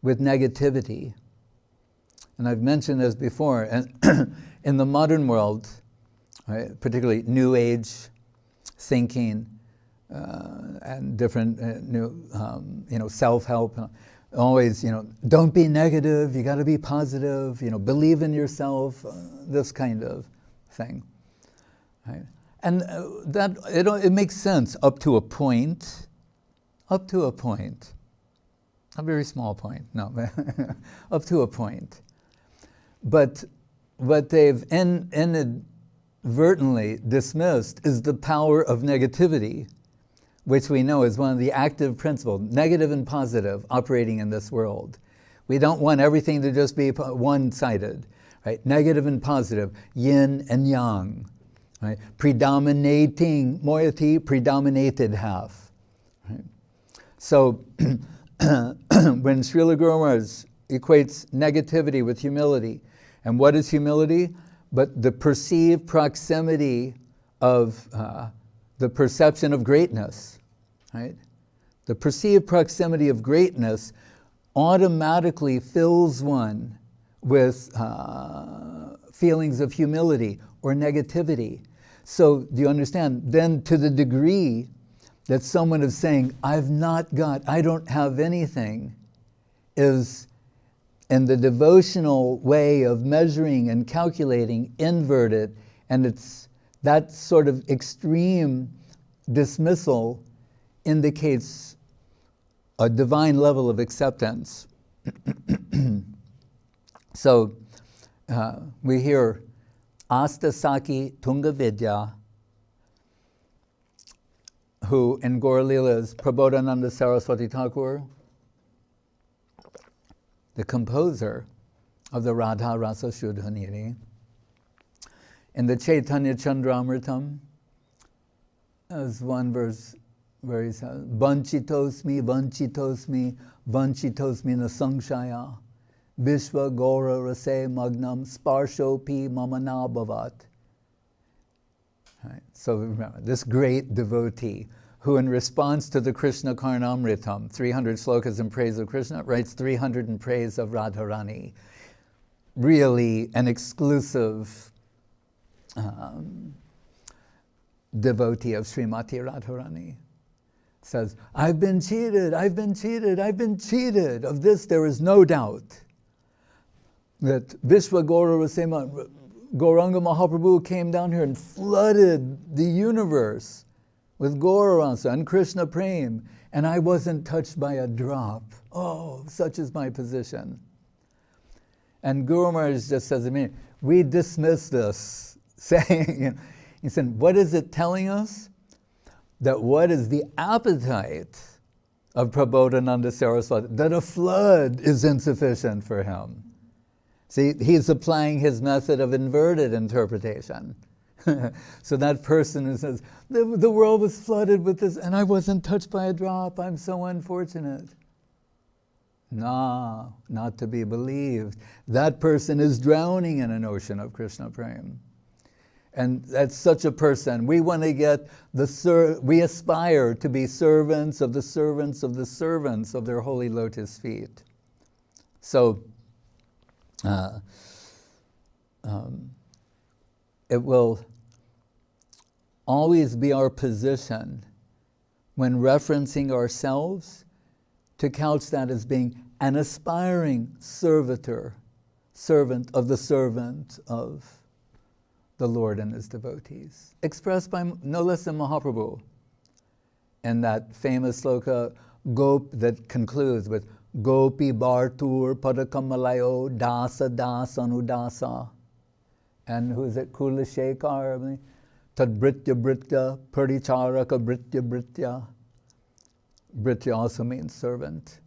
with negativity. And I've mentioned this before, and in the modern world, right, particularly New Age thinking and different new, self-help, always, don't be negative, you got to be positive, believe in yourself, this kind of thing. Right? And that it makes sense up to a point, a very small point, no, up to a point. But what they've inadvertently dismissed is the power of negativity, which we know is one of the active principles, negative and positive, operating in this world. We don't want everything to just be one-sided, right? Negative and positive, yin and yang, right? Predominating moiety, predominated half. Right? So when Srila Guru Maharaj equates negativity with humility, and what is humility? But the perceived proximity of the perception of greatness, right? The perceived proximity of greatness automatically fills one with feelings of humility or negativity. So do you understand? Then to the degree that someone is saying, I don't have anything, is in the devotional way of measuring and calculating inverted, and it's that sort of extreme dismissal indicates a divine level of acceptance. So we hear Astasaki Tungavidya, who in Gaur Leela is Prabodhananda Saraswati Thakur, the composer of the Radha Rasa Shuddhaniri. In the Chaitanya Chandramritam, There's one verse where he says, Vanchitosmi, Vanchitosmi, Vanchitosmi na Sangshaya, Vishwa Gora Rase Magnam, Sparshopi Mamana Bhavat. Right. So remember, this great devotee who in response to the Krishna Karnamritam, 300 slokas in praise of Krishna, writes 300 in praise of Radharani. Really an exclusive devotee of Srimati Radharani. Says, I've been cheated, I've been cheated, I've been cheated. Of this there is no doubt. That Vishwa Gora Rasema, Gauranga Mahaprabhu came down here and flooded the universe with Gaurarasa and Krishna Prem, and I wasn't touched by a drop. Oh, such is my position. And Guru Maharaj just says to me, we dismiss this, saying, he said, what is it telling us? That what is the appetite of Prabodhananda Saraswati? That a flood is insufficient for him. See, he's applying his method of inverted interpretation. So that person who says, the world was flooded with this and I wasn't touched by a drop, I'm so unfortunate. No, not to be believed. That person is drowning in an ocean of Krishna Prem. And that's such a person. We want to get we aspire to be servants of the servants of the servants of their holy lotus feet. So, it will always be our position when referencing ourselves to couch that as being an aspiring servitor, servant of the servant of the Lord and His devotees, expressed by no less than Mahaprabhu in that famous sloka that concludes with Gopi Bartur Padakamalayo Dasa Das Anudasa. And who is it? Kula Shekhar, Tad Britya Britya, Puricharaka Britya Britya. Britya also means servant.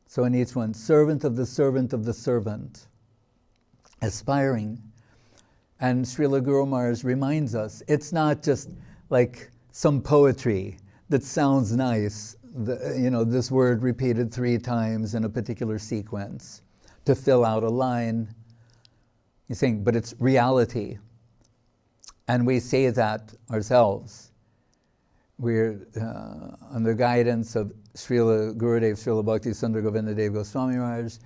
So in each one, servant of the servant of the servant, aspiring. And Srila Guru Maharaj reminds us, it's not just like some poetry that sounds nice, this word repeated 3 times in a particular sequence to fill out a line. He's saying, but it's reality. And we say that ourselves. We're under guidance of Srila Gurudev, Srila Bhakti Sudhir Goswami Maharaj,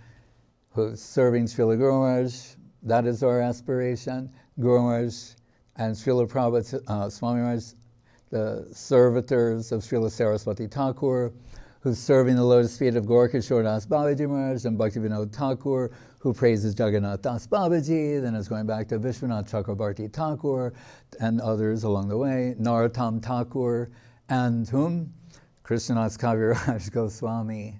who's serving Srila Guru Maharaj. That is our aspiration. Guru Maharaj and Srila Prabhupada Swami Maharaj, the servitors of Srila Saraswati Thakur, who's serving the lotus feet of Gaurkishore Das Babaji Maharaj and Bhaktivinoda Thakur, who praises Jagannath Das Babaji, then is going back to Vishwanath Chakrabarti Thakur and others along the way, Narottam Thakur, and whom? Krishnadas Kaviraj Goswami,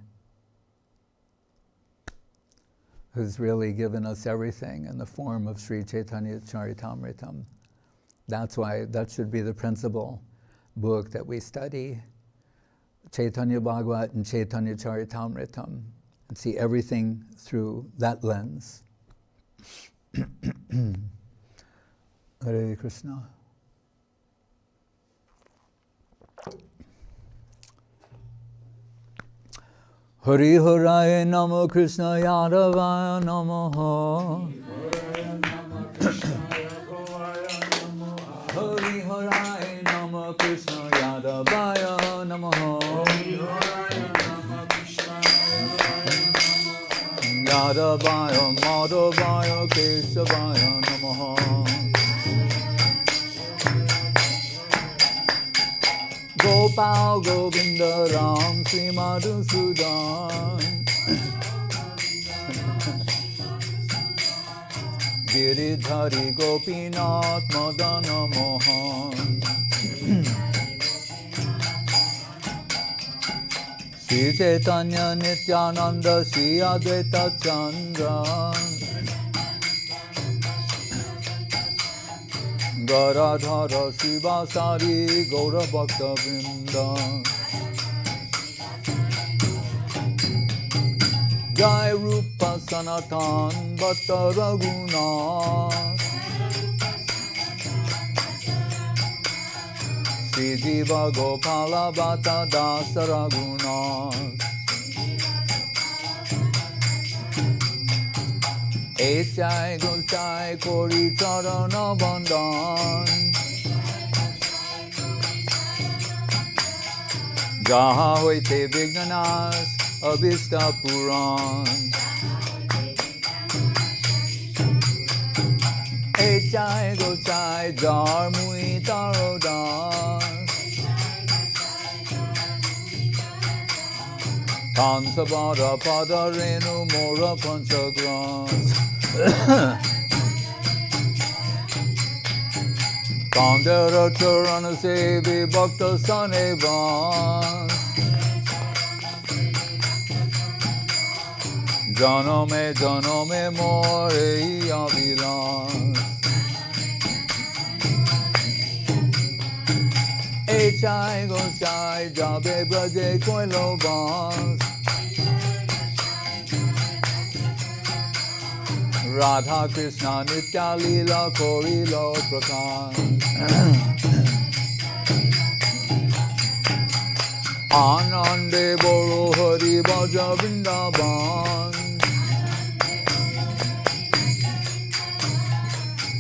who's really given us everything in the form of Sri Chaitanya Charitamritam. That's why that should be the principal book that we study, Chaitanya Bhagavat and Chaitanya Charitamritam, and see everything through that lens. Hare Krishna. Hari Haraya Namo Krishna Yadavaya Namo. Hari Haraya Namo Krishna Yadavaya Namo. Yadavaya Madhavaya Keshavaya Namo. Gopal Govinda Ram Sri Madhusudan Giridhari Gopinath Madana Mohan Shri Chaitanya Nityananda Shri Advaita Chandra Garadhara Shivasari Gaura Bhakta Vrinda Jai Rupa Sanatan Bhatta Raghunath Sri Jiva Gopala Bhatta Dasa Raghunath. Echai Gulchai Kori Charana Bandhan. Jaha Hoite Vignanas Abhista Puran. Echai Gulchai Jar Mui Tarodan. Kansabara Pada Renu Mora Panchagrans. Kandera Charana Sevi Bhakta Sanevans. Janome More Avilans. Echai Gosai Jabe Braje Koilobans. Radha Krishna Nitya Lila Korilo Prakan. Anande Boro Hari Bhaja Vrindavan.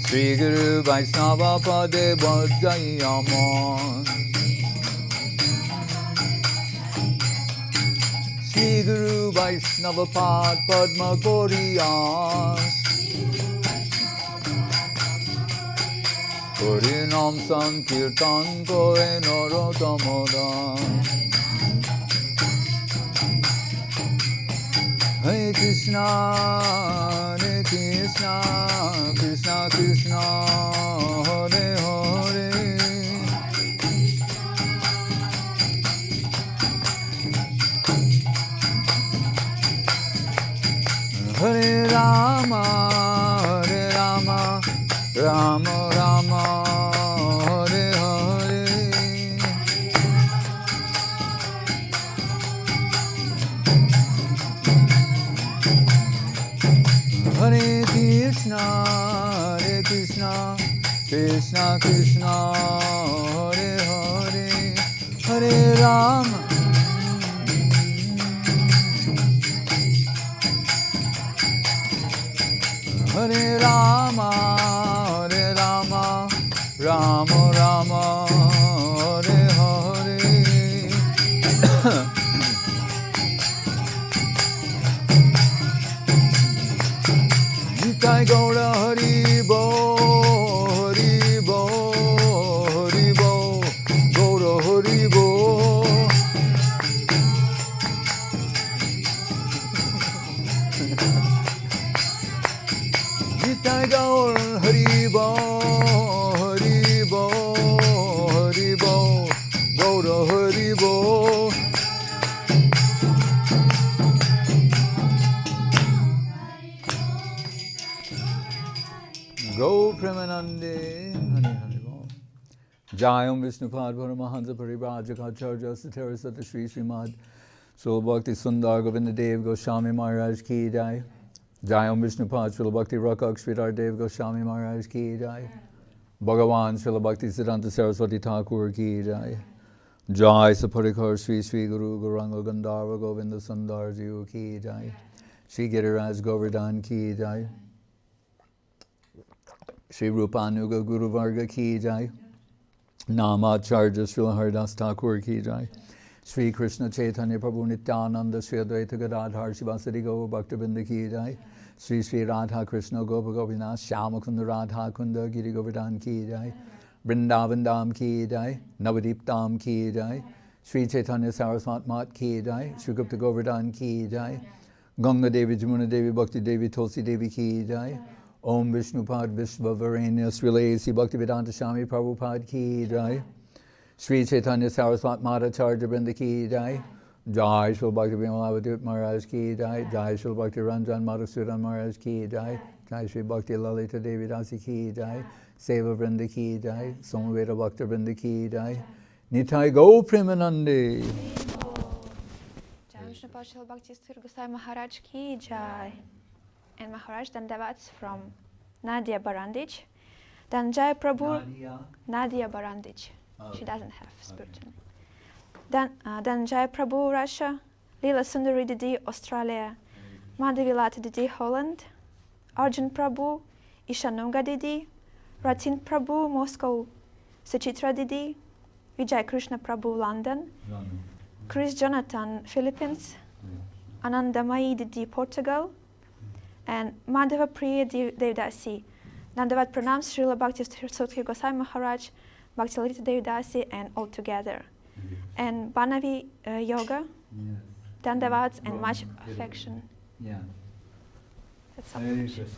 Sri Guru Vaishnava Pade Bhajayaman. Sri Guru Vaishnava Pad Padma Goriyas. Harinam Sankirtan Koe Norotamodan. Hare Krishna, Hare Krishna, Krishna Krishna, Hare Hare. Hare Rama, Hare Rama, Rama Rama, Hare Hare. Hare Krishna, Hare Krishna, Krishna Krishna, Hare Hare. Hare Rama. Hare Rama, Hare Rama, Rama Rama, Hare Hare. Nitai Gaura Hari Bo, Hari Bo, Hari Bo, Gaura Hari Bo. Nitai Gaur Hari Bo, Hari Bo, Hari Bo, Gaura Hari Bo. Go Premanande, Hari Hari Bo. Jayam Vishnupad Paramahansa Parivrajaka Satara Sata Sri Srimad Srila Bhakti Sudhir Govinda Dev Goswami Maharaj Ki Jai. Jayam Vishnupad Srila Bhakti Rakak Sridhar Dev Goswami Maharaj Ki Jai. Bhagavan Srila Bhakti Siddhanta Saraswati Thakur Ki Jai. Jai Saparikar Sri Sri Guru Gauranga Gandharva Govinda Sundar Jiva Ki Jai. Sri Giriraj Govardhan Ki Jai. Sri Rupanuga Guru Varga Ki Jai. Namacharya Srila Haridas Thakur Ki Jai. Sri Krishna Chaitanya Prabhu Nityananda Sri Advaita Gadadhar Shivasati Gaur Bhaktabinda Ki Jai. Sri Sri Radha Krishna Gopa Gopinath Shyamakunda Radha Kunda Giri Govardhan Ki Jai. Vrindavan Dham Ki Jai. Navadip Dham Ki Jai. Sri Chaitanya Saraswat Mat Ki Jai. Sri Gupta Govardhan Ki Jai. Ganga Devi Jamuna Devi Bhakti Devi Tulsi Devi Ki Jai. Om Vishnupad Vishvavarenya Srila A.C. Bhaktivedanta Swami Prabhupada Ki Jai. Sri Chaitanya Saraswat Madhacharya Vrinda Ki Jai. Jai Srila Bhakti Vimalavadut Maharaj Ki Jai. Jai Srila Bhakti Ranjan Madhusudan Maharaj Ki Jai. Jai Sri Bhakti Lalita Devi Dasi Ki Jai. Seva Vrinda Ki Jai. Somaveda Bhakta Vrinda Ki Jai. Nitai Go Premanande. Jai Vishnupad Srila Bhakti Sudhir Goswami Maharaj Ki Jai. And Maharaj, then that's from Nadia Barandich. Then Jai Prabhu, Nadia Barandich. She doesn't have spiritual name. Then Jai Prabhu, Russia. Leela Sundari Didi, Australia. Madhavi Lata Didi, Holland. Arjun Prabhu, Ishanuga Didi. Ratin Prabhu, Moscow. Suchitra Didi. Vijay Krishna Prabhu, London. Chris Jonathan, Philippines. Anandamayi Didi, Portugal. And Madhava Priya Devdasi. Nandavat pranams Srila Bhakti Sudhir Goswami Maharaj, Bhakti Lalita Devdasi, and all together. And Banavi Yoga, Dandavats, and much affection. Yeah. That's all. Hare Krishna.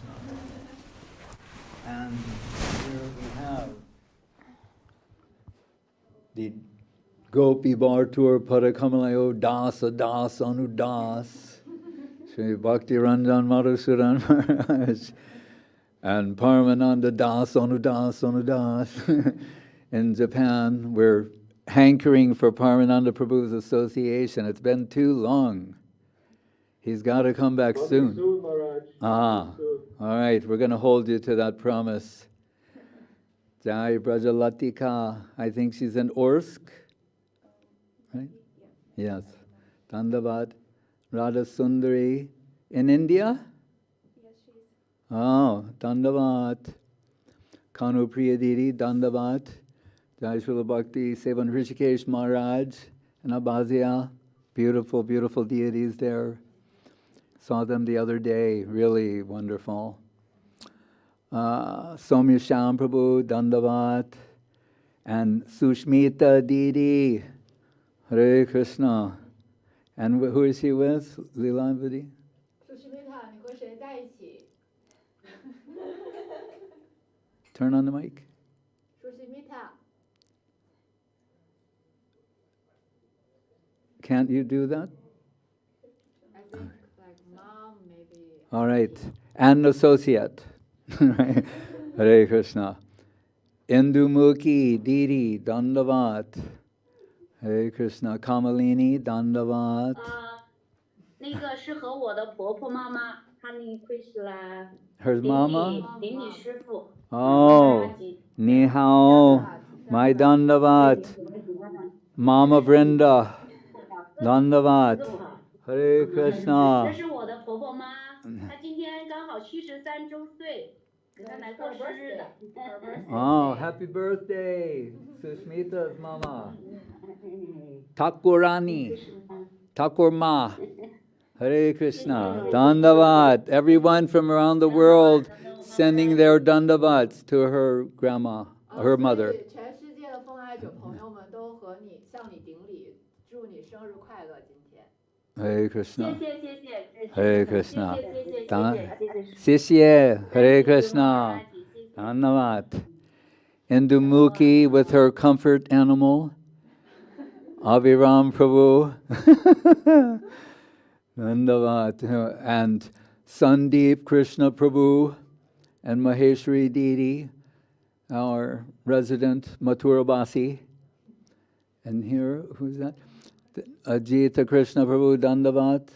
And here we have the Gopi Bhartur Parakamalayo Dasa Das Anudas, Sri Bhakti Ranjan Madhusudan Maharaj, and Paramananda Das Anudas Anudas. In Japan, we're hankering for Paramananda Prabhu's association. It's been too long. He's got to come back soon. All right, we're going to hold you to that promise. Jai Brajalatika, I think she's in Orsk, right? Yes. Dandavat. Radha Sundari in India? Yes, she is. Oh, Dandavat. Kanu Priyadiri, Dandavat. Jai Srila Bhakti Sevan Hrishikesh Maharaj and Abhazia. Beautiful, beautiful deities there. Saw them the other day, really wonderful. Somya Sham Prabhu, Dandavat, and Sushmita Didi, Hare Krishna. And who is he with? Leelavati? Sushmita, 你和谁在一起 Turn on the mic. Sushmita, Can't you do that? I think like mom maybe. All right. And associate. Right? Hare Krishna. Indumukhi, Didi, Dandavat. Hare Krishna. Kamalini, Dandavat. 那个是和我的婆婆妈妈，她那会是来 Her 邻 mama? 里邻里师傅。 Oh, Ni hao, my Dandavat. Mama Vrinda, Dandavat. Hare 这 Krishna. 是我的婆婆妈，她今天刚好73周岁，给她来过生日的。 Oh, happy birthday, Sushmita's mama. Thakurani, Thakur Hare Krishna. Dandavat. Everyone from around the world sending their dandavats to her grandma, her mother. 全世界的奉爱者朋友们都和你向你顶礼，祝你生日快乐！今天。 Hare Krishna. 谢谢。 Hare Krishna. 谢谢。 Hare Krishna. Dandavat. Indumukhi with her comfort animal. Aviram Prabhu. Dandavat. And Sandeep Krishna Prabhu and Maheshwari Didi, our resident Mathura Basi. And here, who's that? Ajita Krishna Prabhu Dandavat.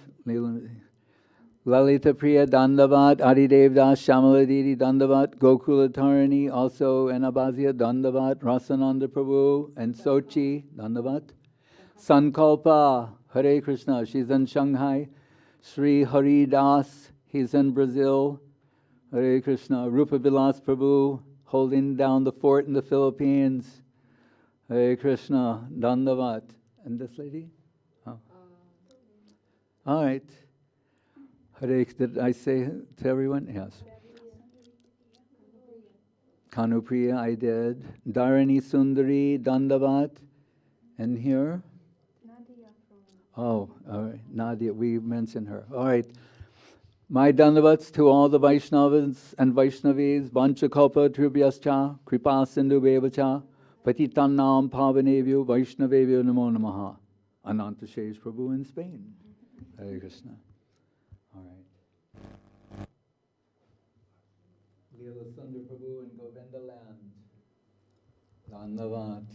Lalita Priya Dandavat. Adidev Das Shamala Didi Dandavat. Gokula Tarini also and Abhazia Dandavat. Rasananda Prabhu and Sochi Dandavat. Sankalpa, Hare Krishna, she's in Shanghai. Sri Hari Das, he's in Brazil. Hare Krishna. Rupa Vilas Prabhu, holding down the fort in the Philippines. Hare Krishna, Dandavat. And this lady? Oh. All right. Hare, did I say to everyone? Yes. Kanupriya, I did. Dharani Sundari, Dandavat. And here? Oh, all right. Nadia, we mentioned her. All right. My Dandavats to all the Vaishnavas and Vaishnavis, Vanchakalpa Tribhyascha, Kripa Sindhu Bevacha, Patitannam Pavanevyo, Vaishnavevyo Namo Namaha. Ananta Shesh Prabhu in Spain. Hare Krishna. All right. Leela Sundar Prabhu in Govinda land. Dandavat.